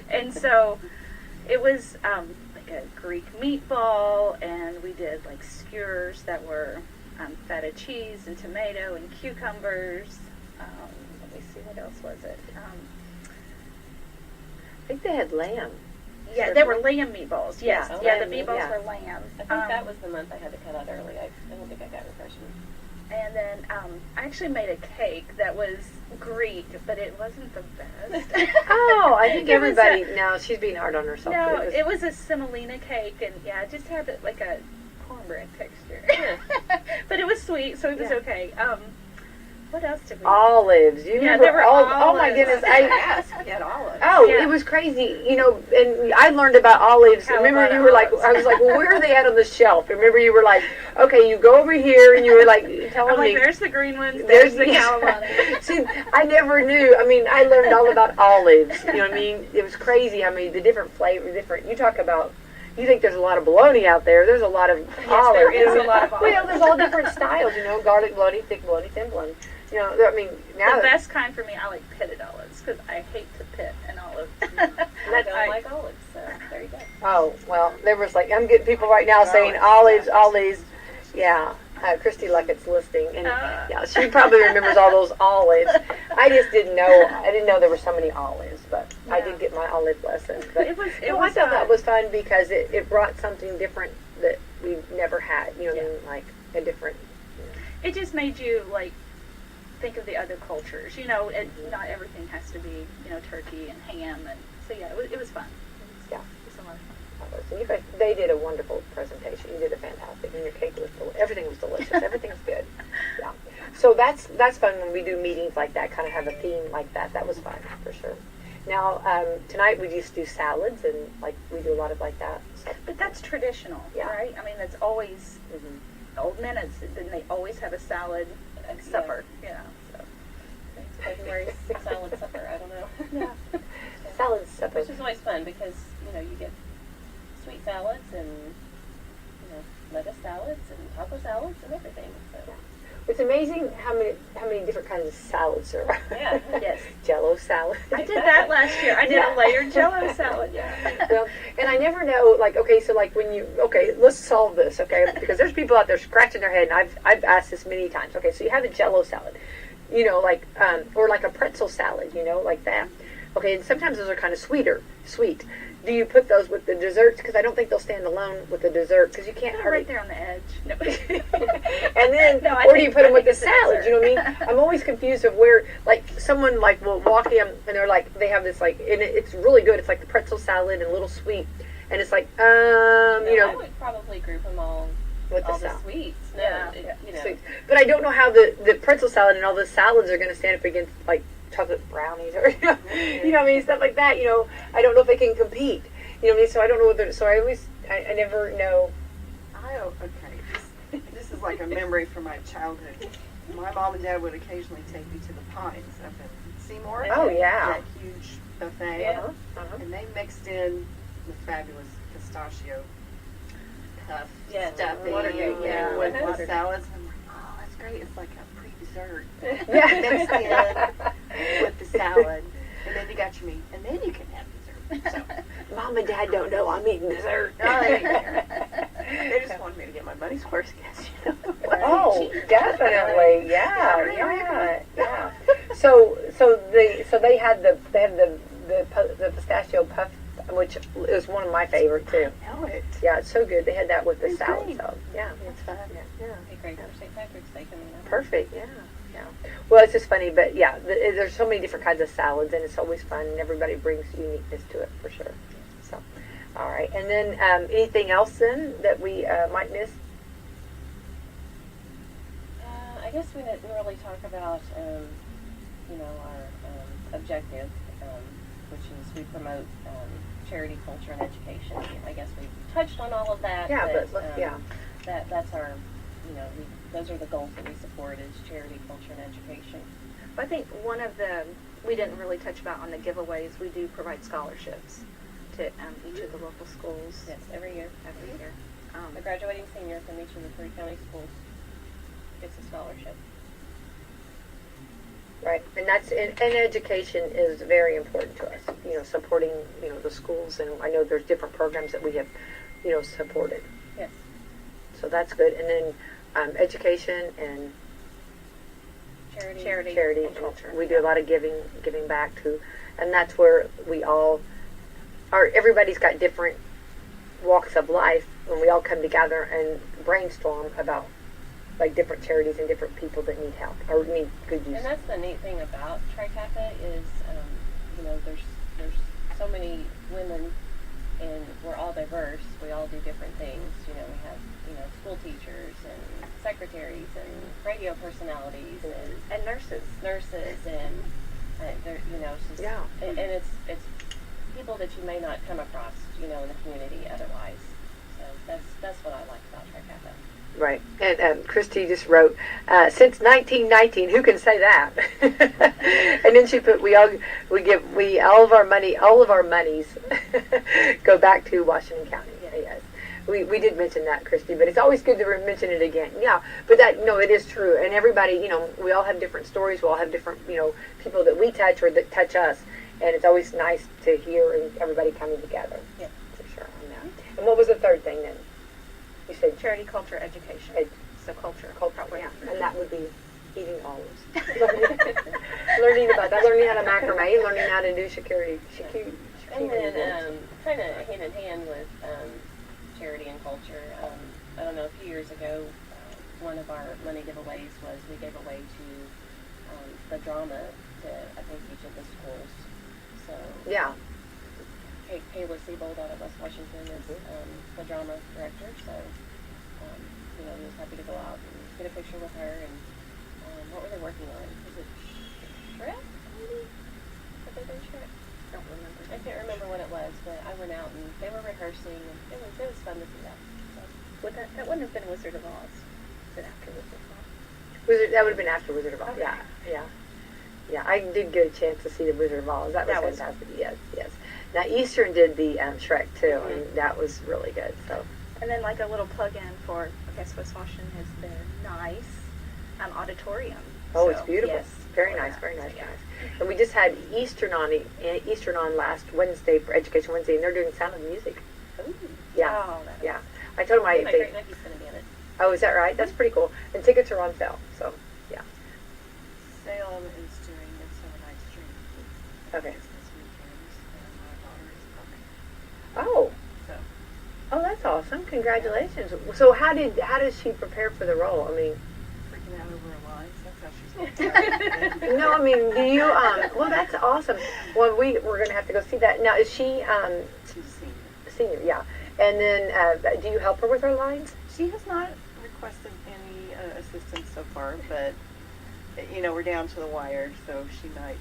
and so it was like a Greek meatball, and we did like skewers that were feta cheese and tomato and cucumbers. Let me see, what else was it? I think they had lamb. Yeah, they were lamb meatballs. Yes, Yeah, yeah, lamb the meatballs meat, yeah. were lamb. I think that was the month I had to cut out early. I don't think I got refreshments. And then I actually made a cake that was Greek, but it wasn't the best. Oh, I think It was everybody. No, she's being hard on herself. No, but it was a semolina cake, and yeah, it just had like a cornbread texture. But it was sweet, so it was okay. What else did we? Olives. You remember? there were Oh my olives. goodness! We had olives. Oh, Yeah. it was crazy, and I learned about olives. How Remember, about you were like, olives? I was like, well, where are they at on the shelf? Remember, you were like, okay, you go over here, and you were like telling I'm like, me. there's the green ones, there's the calamari. See, I never knew. I mean, I learned all about olives. You know what I mean? It was crazy. I mean, the different flavors, You talk about. You think there's a lot of bologna out there. There's a lot of olives. there is a lot of Well, there's all different styles, garlic bologna, thick bologna, thin bologna. I mean, now The best kind for me, I like pitted olives because I hate to pit an olive. I don't like olives, so there you go. Oh, well, there was I'm getting people right now saying olives. Yeah, Christy Luckett's listening, and yeah, she probably remembers all those olives. I just didn't know. I didn't know there were so many olives, but I did get my olive lesson. But It was I thought that was fun because it brought something different that we never had. You know what I mean? Like a different. It just made you think of the other cultures, and not everything has to be, turkey and ham, and so yeah, it was fun. Yeah. It was a lot of fun. So you guys, they did a wonderful presentation. You did a fantastic, and your cake was everything was delicious. Everything's good. Yeah. So that's fun when we do meetings like that. Kind of have a theme like that. That was fun for sure. Now tonight we just do salads and we do a lot of that. So, But that's traditional, right? I mean, that's always Old Minutes. Then they always have a salad supper, So. February's salad supper, I don't know. Yeah. salad supper. Which is always fun because, you get sweet salads and, lettuce salads and taco salads and everything. So. It's amazing how many different kinds of salads there are. Yeah. Yes. Jello salad. I did that last year. I did a layered Jello salad. Well, and I never know, let's solve this, okay? Because there's people out there scratching their head, and I've asked this many times. Okay, so you have a Jello salad, or like a pretzel salad, like that. Okay, and sometimes those are kind of sweet. Do you put those with the desserts? Because I don't think they'll stand alone with the dessert, because you can't They're hardly. right there on the edge. No. And then, No, I where do you think- put them I with the think it's a salad? You know what I mean? I'm always confused of where, someone will walk in and they're they have this and it's really good. It's like the pretzel salad and a little sweet, and it's I would probably group them all with the the salad. sweets. No, Yeah. it- Sweet. But I don't know how the pretzel salad and all the salads are going to stand up against chocolate brownies or you know what I mean, stuff like that. You know, I don't know if they can compete. You know what I mean? So I don't know whether. So I never know. Okay. This is like a memory from my childhood. My mom and dad would occasionally take me to the Pines up in Seymour. Oh, yeah. That huge buffet. Yeah. And they mixed in the fabulous pistachio puff Yeah, stuffing Watergate, yeah. with Uh-huh. the salads. I'm like, oh, that's great. It's like a pre-dessert. Yeah. Mixed in with the salad. And then you got your meat. And then you can have dessert. So, Mom and Dad don't know I'm eating dessert. oh, they didn't care. They just wanted me to get my money's worth, I guess, you know. Oh, definitely, yeah. So they had the pistachio puff, which is one of my favorite too. I know it. Yeah, it's so good. They had that with the It's salad. great. So yeah, It's fun. yeah, Be great for St. Patrick's Day coming up. perfect. Yeah. Well, it's just funny, but yeah, there's so many different kinds of salads, and it's always fun, and everybody brings uniqueness to it for sure. So, all right, and then anything else then that we might miss? I guess we didn't really talk about, our objective, which is we promote charity, culture, and education. I guess we touched on all of that. Yeah, but look, yeah. That's our, those are the goals that we support is charity, culture, and education. I think one of the, we didn't really touch about on the giveaways, we do provide scholarships to each of the local schools Yes, every year. every year. A graduating senior from each of the 3 county schools gets a scholarship. Right, and and education is very important to us. You know, supporting the schools, and I know there's different programs that we have supported. Yes. So that's good. And then education and Charity and culture. We do a lot of giving back to, and that's where we all are. Everybody's got different walks of life, and we all come together and brainstorm about like different charities and different people that need help or need good use. And that's the neat thing about Tri Kappa is, there's so many women, and we're all diverse. We all do different things. We have school teachers and secretaries and radio personalities And nurses. and they're, it's just, Yeah. and it's people that you may not come across, in the community otherwise. So that's what I like about Tri Kappa. Right, and Christy just wrote, since 1919, who can say that? And then she put, all of our monies go back to Washington County. Yes, we did mention that, Christy, but it's always good to mention it again. Yeah, but it is true, and everybody, we all have different stories. We all have different, people that we touch or that touch us, and it's always nice to hear and everybody coming together. Yeah, for sure on that. And what was the third thing then? You said Charity, culture, education. So culture. yeah, and that would be eating olives. Learning about that, learning how to macrame, learning how to do charcuterie. And then kind of hand in hand with charity and culture. I don't know, a few years ago, one of our money giveaways was we gave away to the drama to, I think, each of the schools. So Yeah. Kayla Siebold out of West Washington is the drama director, so he was happy to go out and get a picture with her. And what were they working on? Was it Shrek? Maybe? Have they done Shrek? Don't remember. I can't remember what it was, but I went out and they were rehearsing, and it was fun to see that. So. That wouldn't have been Wizard of Oz. Was it after Wizard of Oz? That would have been after Wizard of Oz. Okay. Yeah. I did get a chance to see the Wizard of Oz. That was That was- fantastic. Yes. Now Eastern did the Shrek too, and that was really good. So. And then like a little plug-in for, I guess West Washington has the nice auditorium. Oh, So, it's beautiful. yes, Very for nice, that. very nice, Yeah. very nice. And we just had Eastern on last Wednesday for Education Wednesday, and they're doing Sound of Music. Ooh. Yeah, Oh, that yeah. I told them My great nephew's going to be in it. oh, is that right? That's pretty cool. And tickets are on sale, so yeah. Salem is doing Midsummer Night's Dream. Okay. It's this weekend, and my daughter is coming. Oh, So, oh, that's awesome! Congratulations. So how does she prepare for the role? I mean, freaking out over her lines. That's how she's no, I mean, do you? Well, that's awesome. Well, we're gonna have to go see that. Now, is she She's a senior. senior? Yeah. And then, do you help her with her lines? She has not requested any assistance so far, but we're down to the wire, so she might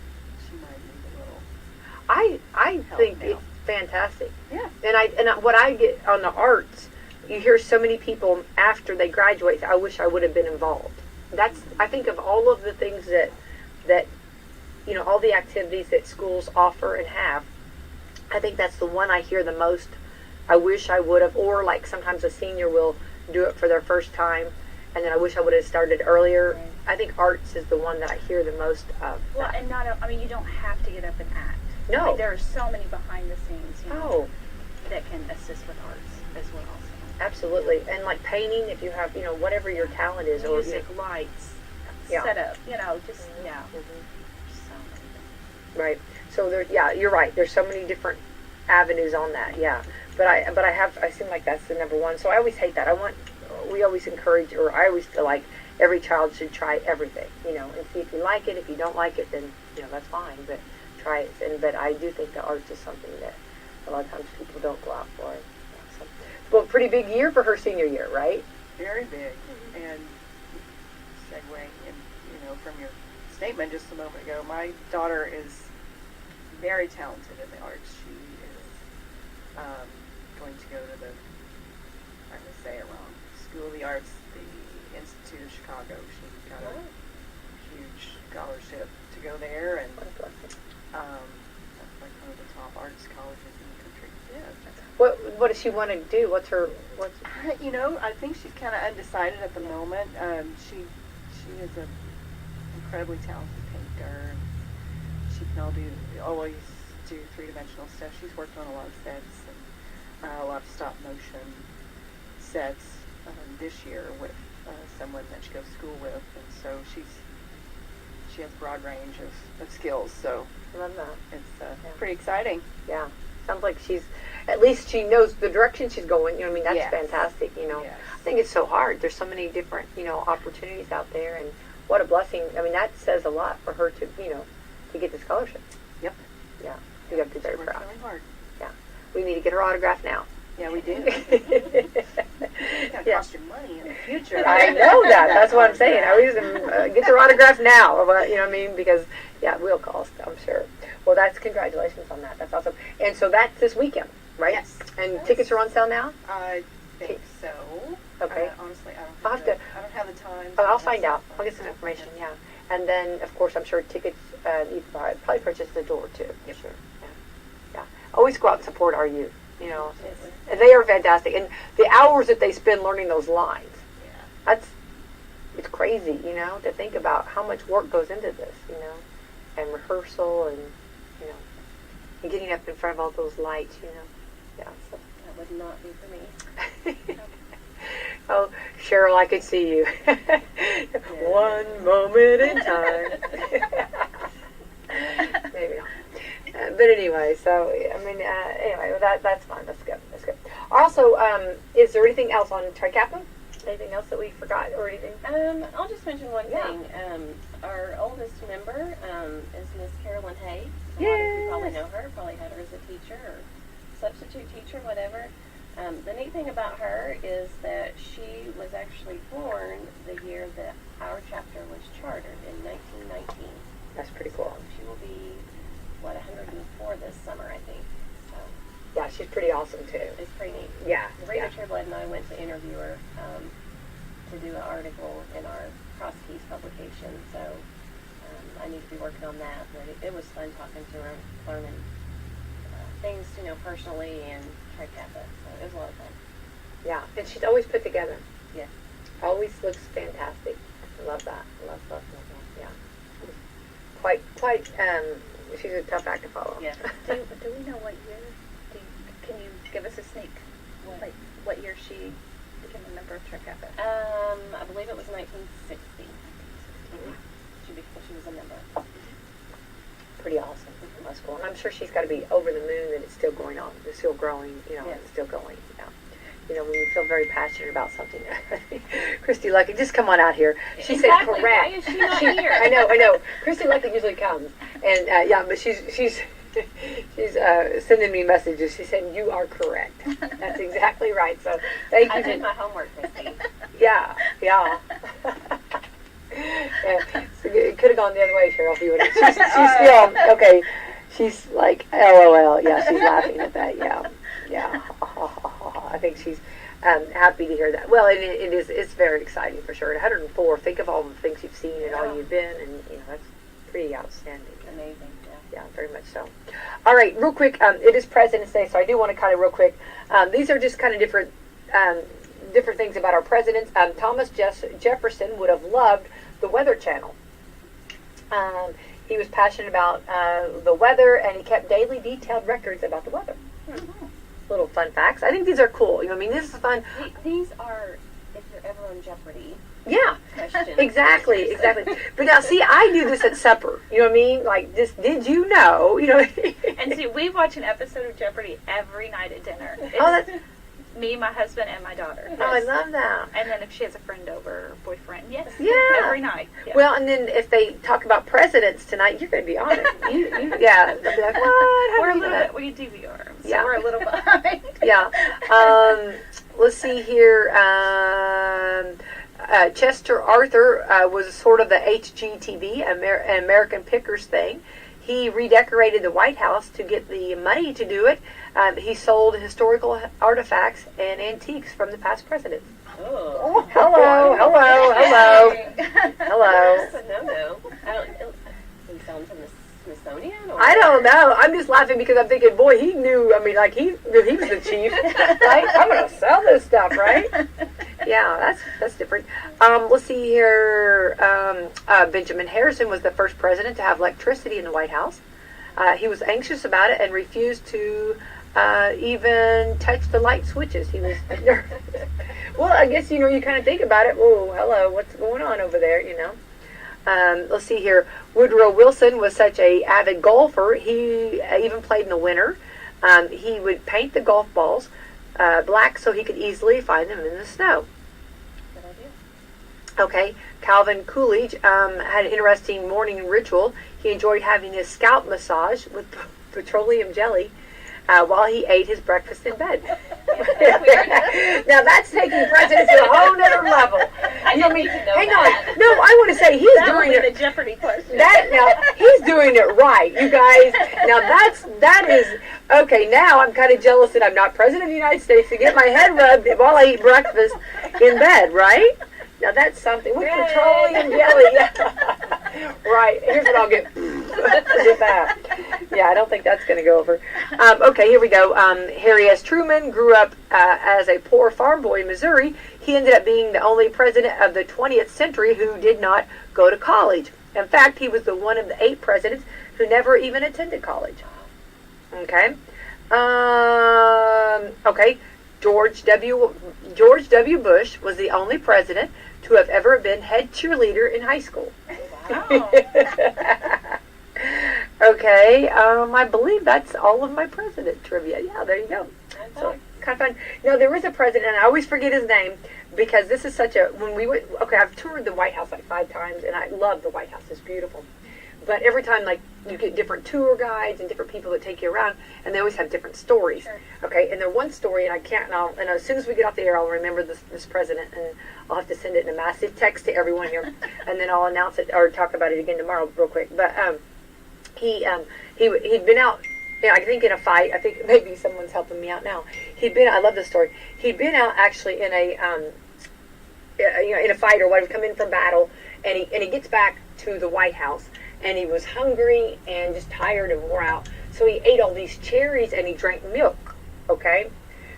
she might need a little. I Help think now. it's fantastic. Yeah. And what I get on the arts, you hear so many people after they graduate, I wish I would have been involved. That's, I think of all of the things that all the activities that schools offer and have, I think that's the one I hear the most. I wish I would have, or like sometimes a senior will do it for their first time, and then I wish I would have started earlier. Right. I think arts is the one that I hear the most of. Well, and you don't have to get up and act. No. I mean, there are so many behind the scenes, Oh, that can assist with arts as well. absolutely. And like painting, if you have, whatever your talent is, or Music, lights, Yeah. setup, just, Mhm. so many things. Right. So you're right. There's so many different avenues on that. Yeah. But I seem like that's the number one. So I always hate that. We always encourage, or I always feel like every child should try everything, and see if you like it. If you don't like it, then, that's fine. But try it. But I do think that arts is something that a lot of times people don't go out for. So, well, pretty big year for her senior year, right? Very big. And segueing in, from your statement just a moment ago, my daughter is very talented in the arts. She is going to go to I'm going to say it wrong, School of the Arts, the Institute of Chicago. She got a huge scholarship to go there, and that's like one of the top arts colleges in the country. Yeah. What does she want to do? I think she's kind of undecided at the moment. She is an incredibly talented painter. She can always do three-dimensional stuff. She's worked on a lot of sets and a lot of stop-motion sets this year with someone that she goes to school with, and so she has a broad range of skills. So I love that. It's pretty exciting. Yeah. Sounds like at least she knows the direction she's going. That's Yes. fantastic. Yes. I think it's so hard. There's so many different, opportunities out there, and what a blessing. I mean, that says a lot for her to, to get the scholarship. Yep. Yeah. You got to be very She works proud. really hard. Yeah. We need to get her autograph now. Yeah, we do. It's gonna Yeah. cost you money in the future. I know that. That's what I'm saying. I always get their autograph now. But, because we'll cost, I'm sure. Well, congratulations on that. That's awesome. And so that's this weekend, right? Yes. And Yes. tickets are on sale now? I think so. Okay. Honestly, I'll have to- I don't have the time. Oh, I'll find out. I'll get some information, yeah. And then, of course, I'm sure tickets you can probably purchase at the door, too. Yep. Sure. Yeah. Always go out and support our youth, And they are fantastic. And the hours that they spend learning those lines, Yeah. it's crazy, to think about how much work goes into this, and rehearsal and, and getting up in front of all those lights, Yeah, so. That would not be for me. Oh, Cheryl, I could see you. One moment in time. Maybe not. But anyway, so, that's fine. That's good. That's good. Also, is there anything else on Tri Kappa? Anything else that we forgot or anything? I'll just mention one Yeah. thing. Our oldest member is Miss Carolyn Hay. A lot of you probably know her, probably had her as a teacher or substitute teacher, whatever. The neat thing about her is that she was actually born the year that our chapter was chartered in 1919. That's pretty cool. She will be, 104 this summer, I think. So Yeah, she's pretty awesome, too. it's pretty neat. Yeah. Rita Triblett and I went to interview her to do an article in our Cross Keys publication. So I need to be working on that. But it was fun talking to her, learning things, personally and Tri Kappa. So it was a lot of fun. Yeah, and she's always put together. Yes. Always looks fantastic. I love that. Love that. Yeah. Quite, she's a tough act to follow. Yes. Do we know what year? Can you give us a sneak? Like what year she became a member of Tri Kappa? I believe it was 1960. She was a member. Pretty awesome. That's cool. And I'm sure she's got to be over the moon that it's still going on. It's still growing, Yes. It's still going, when you feel very passionate about something. Christy Lucky, just come on out here. She Exactly. said correct. Why is she not here? I know. Christy Lucky usually comes. And, but she's sending me messages. She's saying, you are correct. That's exactly right. So thank you. I did my homework, Christy. Yeah. So could have gone the other way, Cheryl. If you would. She's still okay. She's like, LOL. Yeah, she's laughing at that. Yeah. I think she's happy to hear that. Well, it is. It's very exciting for sure. At 104, think of all the things you've seen and all you've been, and that's pretty outstanding. Amazing. Yeah, very much so. All right, real quick. It is President's Day, so I do want to kind of real quick. These are just kind of different things about our presidents. Thomas Jefferson would have loved the Weather Channel. He was passionate about the weather, and he kept daily detailed records about the weather. Little fun facts. I think these are cool. I mean, this is fun. These are, if you're ever on Jeopardy. Yeah, Questions. Exactly. But now, see, I do this at supper. You know what I mean? Like, this, did you know? And see, we watch an episode of Jeopardy every night at dinner. It's that's... me, my husband, and my daughter. Oh, I love that. And then if she has a friend over, or boyfriend, yes. Yeah. Every night. Yeah. Well, and then if they talk about presidents tonight, you're going to be on it. Yeah. They'll be like, what? We're a little bit, we DVR, so Yeah. we're a little behind. Yeah. Let's see here. Chester Arthur was sort of the HGTV, an American Pickers thing. He redecorated the White House to get the money to do it. He sold historical artifacts and antiques from the past presidents. Oh. Hello. That's a no. He's selling from the Smithsonian? Or? I don't know. I'm just laughing because I'm thinking, boy, he knew. I mean, like he was the chief. Right? I'm going to sell this stuff, right? Yeah, that's different. Let's see here. Benjamin Harrison was the first president to have electricity in the White House. He was anxious about it and refused to even touch the light switches. He was. Well, I guess you kind of think about it. Whoa, hello, what's going on over there? Let's see here. Woodrow Wilson was such a avid golfer. He even played in the winter. He would paint the golf balls black so he could easily find them in the snow. Good idea. Okay, Calvin Coolidge had an interesting morning ritual. He enjoyed having his scalp massage with petroleum jelly while he ate his breakfast in bed. Now that's taking presidents to a whole nother level. Hang on. No, I want to say he's doing it. The Jeopardy question. Now he's doing it right, you guys. Now that is okay. Now I'm kind of jealous that I'm not president of the United States to get my head rubbed while I eat breakfast in bed, right? Now that's something with petroleum jelly. Right. Here's what I'll get. With that. Yeah, I don't think that's going to go over. Okay, here we go. Harry S. Truman grew up as a poor farm boy in Missouri. He ended up being the only president of the 20th century who did not go to college. In fact, he was the one of the 8 presidents who never even attended college. Okay. Okay. George W. Bush was the only president to have ever been head cheerleader in high school. Wow. Okay, I believe that's all of my president trivia. Yeah, there you go. So kind of fun. Now there is a president, and I always forget his name because this is such a when we went. Okay, I've toured the White House like 5 times, and I love the White House. It's beautiful. But every time, like, you get different tour guides and different people that take you around, and they always have different stories. Sure. Okay, and there's one story, and I can't. And as soon as we get off the air, I'll remember this president, and I'll have to send it in a massive text to everyone here, and then I'll announce it or talk about it again tomorrow, real quick. But he'd been out. Yeah, I think in a fight. I think maybe someone's helping me out now. I love this story. He'd been out actually in a in a fight or whatever, come in from battle, and he gets back to the White House, and he was hungry and just tired and wore out. So he ate all these cherries and he drank milk, okay,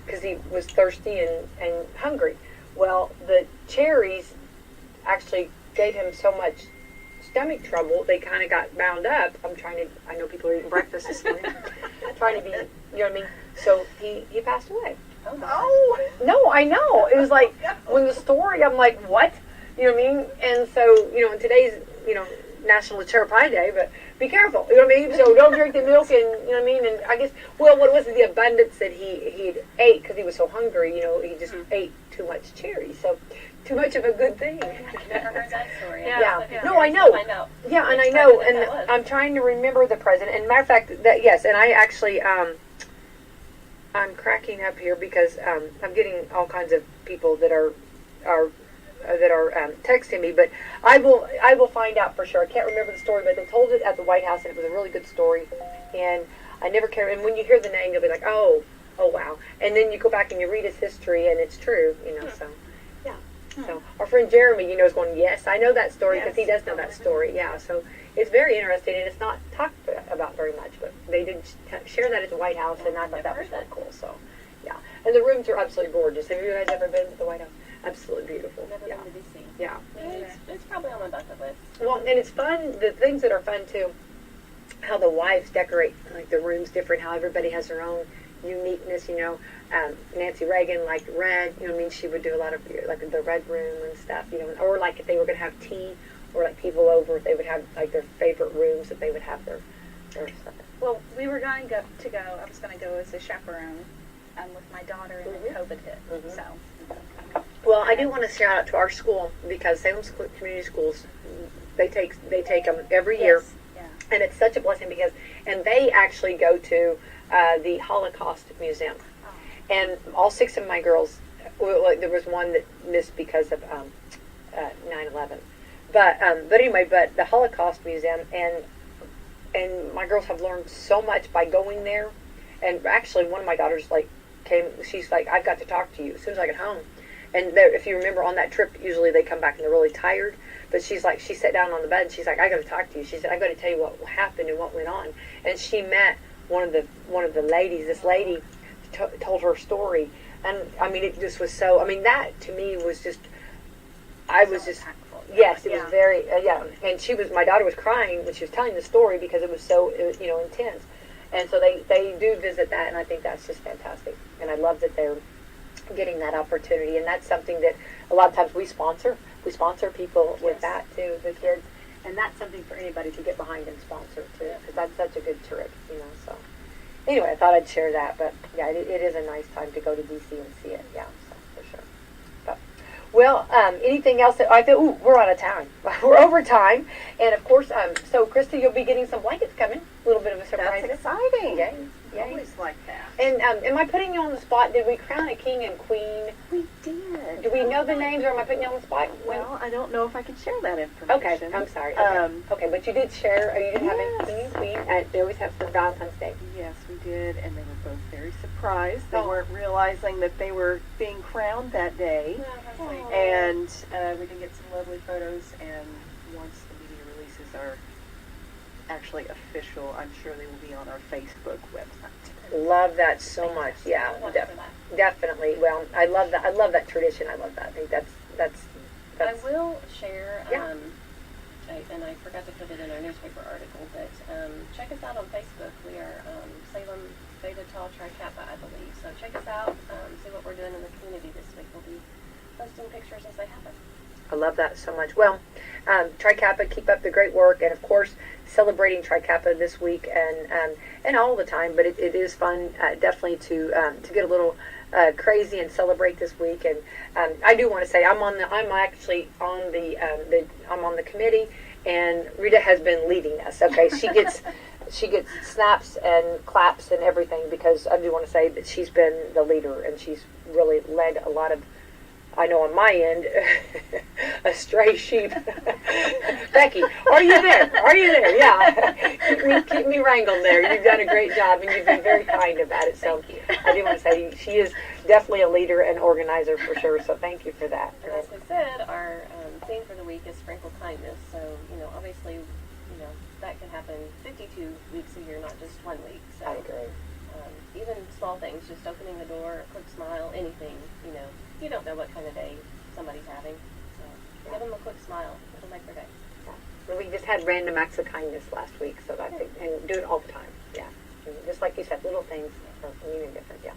because he was thirsty and hungry. Well, the cherries actually gave him so much stomach trouble, they kind of got bound up. I know people are eating breakfast this morning, trying to be, you know what I mean? So he passed away. Oh, no. No, I know. It was like, when the story, I'm like, what? You know what I mean? And so, in today's, National Cherry Pie Day, but be careful, you know what I mean? So don't drink the milk, and you know what I mean? And I guess, well, what was it, the abundance that he ate because he was so hungry, he just ate too much cherry. So too much of a good thing. I've never heard that story. Yeah. No, I know. Yeah, and I know, and I'm trying to remember the president. And matter of fact, yes, and I actually, I'm cracking up here because I'm getting all kinds of people that are are texting me, but I will find out for sure. I can't remember the story, but they told it at the White House, and it was a really good story. And I never care. And when you hear the name, you'll be like, oh wow. And then you go back and you read his history, and it's true, So yeah. So our friend Jeremy, is going, yes, I know that story because he does know that story. Yeah. So it's very interesting, and it's not talked about very much, but they did share that at the White House, and I thought that was really cool. So yeah. And the rooms are absolutely gorgeous. Have you guys ever been to the White House? Absolutely beautiful. Never Yeah. been to DC. Yeah. It's probably on my bucket list. Well, and it's fun. The things that are fun too, how the wives decorate like the rooms different. How everybody has their own uniqueness. Nancy Reagan liked red. She would do a lot of like the red room and stuff. Or like if they were going to have tea or like people over, they would have like their favorite rooms that they would have their stuff. Well, we were going to go. I was going to go as a chaperone with my daughter, and then COVID hit. Mhm. So. Well, I do want to shout out to our school because Salem Community Schools, they take them every year, Yeah. and it's such a blessing because they actually go to the Holocaust Museum, and all 6 of my girls. Well, there was one that missed because of 9/11, but anyway, the Holocaust Museum and my girls have learned so much by going there, and actually one of my daughters came. She's like, I've got to talk to you as soon as I get home. And if you remember on that trip, usually they come back and they're really tired. But she sat down on the bed and she's like, I got to talk to you. She said, I got to tell you what happened and what went on. And she met one of the ladies. This lady told her story, and it just was so. That to me was just. I was just. Yes, it was very And my daughter was crying when she was telling the story because it was so intense. And so they do visit that, and I think that's just fantastic. And I love that they're getting that opportunity, and that's something that a lot of times we sponsor people with that too, the kids, and that's something for anybody to get behind and sponsor too, because that's such a good trip, So anyway, I thought I'd share that, but yeah, it is a nice time to go to DC and see it, yeah, so for sure. But well, anything else that I feel? Ooh, we're out of time. We're over time, and of course, so Krista, you'll be getting some blankets coming. A little bit of a surprise. That's exciting. Yay. I always like that. And am I putting you on the spot? Did we crown a king and queen? We did. Do we know the names, or am I putting you on the spot? Well, I don't know if I can share that information. Okay, I'm sorry. Okay, but you did share, or you did have a Yes. king and queen. They always have for Valentine's Day. Yes, we did, and they were both very surprised. They Oh. weren't realizing that they were being crowned that day. And we did get some lovely photos, and once the media releases are actually official, I'm sure they will be on our Facebook website. Love that so much. Yeah, definitely. Well, I love that. I love that tradition. I love that. I think that's. I will share, Yeah. and I forgot to put it in our newspaper article, but check us out on Facebook. We are Salem Beta Tau Tri Kappa, I believe. So check us out, see what we're doing in the community this week. We'll be posting pictures as they happen. I love that so much. Well, Tri Kappa, keep up the great work, and of course, celebrating Tri Kappa this week and all the time. But it is fun, definitely to get a little crazy and celebrate this week. And I do want to say I'm actually on I'm on the committee, and Rita has been leading us. Okay, she gets snaps and claps and everything because I do want to say that she's been the leader, and she's really led a lot of. I know on my end, a stray sheep. Becky, are you there? Are you there? Yeah. Keep me wrangled there. You've done a great job, and you've been very kind about it. So Thank you. I do want to say she is definitely a leader and organizer for sure. So thank you for that. And as we said, our theme for the week is sprinkle kindness. So, obviously, that can happen 52 weeks a year, not just 1 week. So, I agree. even small things, just opening the door, a quick smile, anything, you don't know what kind of day somebody's having. So give them a quick smile. It'll make their day. Well, we just had random acts of kindness last week, so I think, and do it all the time. Yeah. And just like you said, little things mean a difference. Yeah.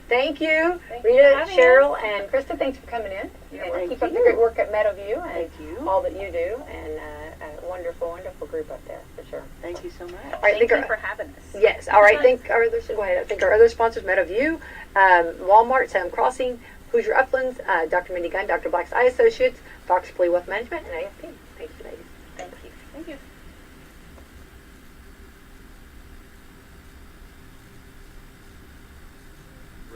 Thank you, Thank you Rita, for having Cheryl, us. and Krista. Thanks for coming in. Yeah, and keep thank up the you. great work at Meadowview and Thank you. all that you do, and a wonderful, wonderful group up there for sure. Thank you so much. All right, Thank you for having us. Yes. All right. Think our other. Go ahead. I think our other sponsors: Meadowview, Walmart, Salem Crossing, Hoosier Uplands, Dr. Mindy Gunn, Dr. Black's Eye Associates, Fox Plea Wealth Management, and AFP. Thank you, ladies. Thank you. Thank you.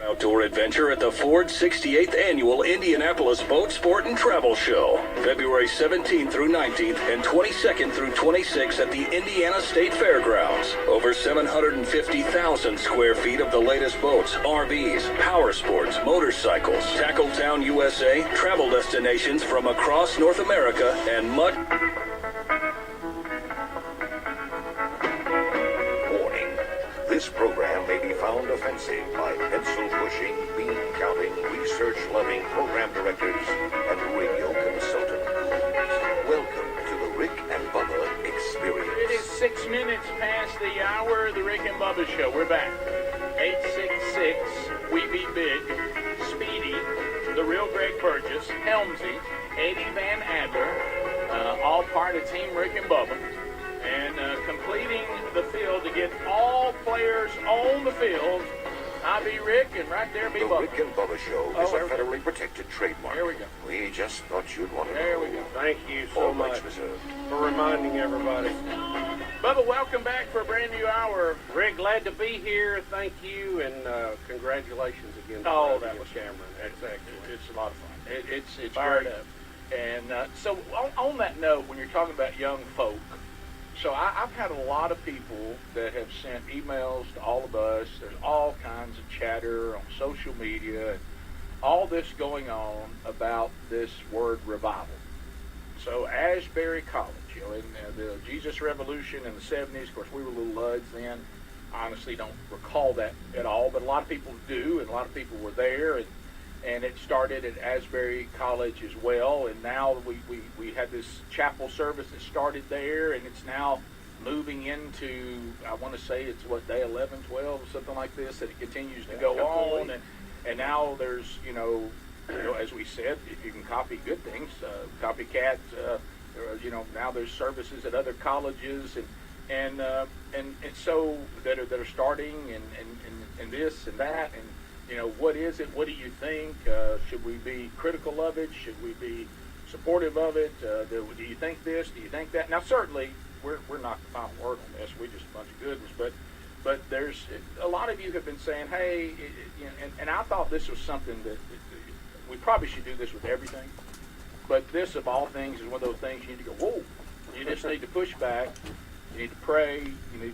Outdoor adventure at the Ford 68th Annual Indianapolis Boat Sport and Travel Show, February 17th through 19th and 22nd through 26th at the Indiana State Fairgrounds. Over 750,000 square feet of the latest boats, RVs, power sports, motorcycles, Tackletown USA, travel destinations from across North America, and much. Warning. This program may be found offensive by pencil-pushing, bean-counting, research-loving program directors and radio consultant gurus. Welcome to the Rick and Bubba Experience. It is 6 minutes past the hour of the Rick and Bubba Show. We're back. 866, We Be Big, Speedy, the real Greg Burgess, Helmsy, Eddie Van Adler, all part of Team Rick and Bubba. And completing the field to get all players on the field. I be Rick, and right there be The Bubba. Rick and Bubba Show is a federally protected trademark. There we go. We just thought you'd want to know. There we go. Thank you so All much rights reserved. for reminding everybody. Bubba, welcome back for a brand new hour. Rick, glad to be here. Thank you, and congratulations again. Oh, to that was Cameron. That's excellent. It's a lot of fun. It's Fired great. up. And so on that note, when you're talking about young folk, so I've had a lot of people that have sent emails to all of us. There's all kinds of chatter on social media, and all this going on about this word revival. So Asbury College, in the Jesus Revolution in the 70s, of course we were little luds then. I honestly don't recall that at all, but a lot of people do, and a lot of people were there, and it started at Asbury College as well, and now we had this chapel service that started there, and it's now moving into, I want to say it's day 11, 12, something like this, that it continues to go on, and now there's, as we said, if you can copy good things, copycat, now there's services at other colleges, and so that are starting, and this and that, and what is it? What do you think? Should we be critical of it? Should we be supportive of it? Do you think this? Do you think that? Now, certainly, we're not the final word on this. We're just a bunch of goodness. But there's a lot of you have been saying, hey, and I thought this was something that we probably should do this with everything. But this, of all things, is one of those things you need to go, whoa. You just need to push back. You need to pray. You need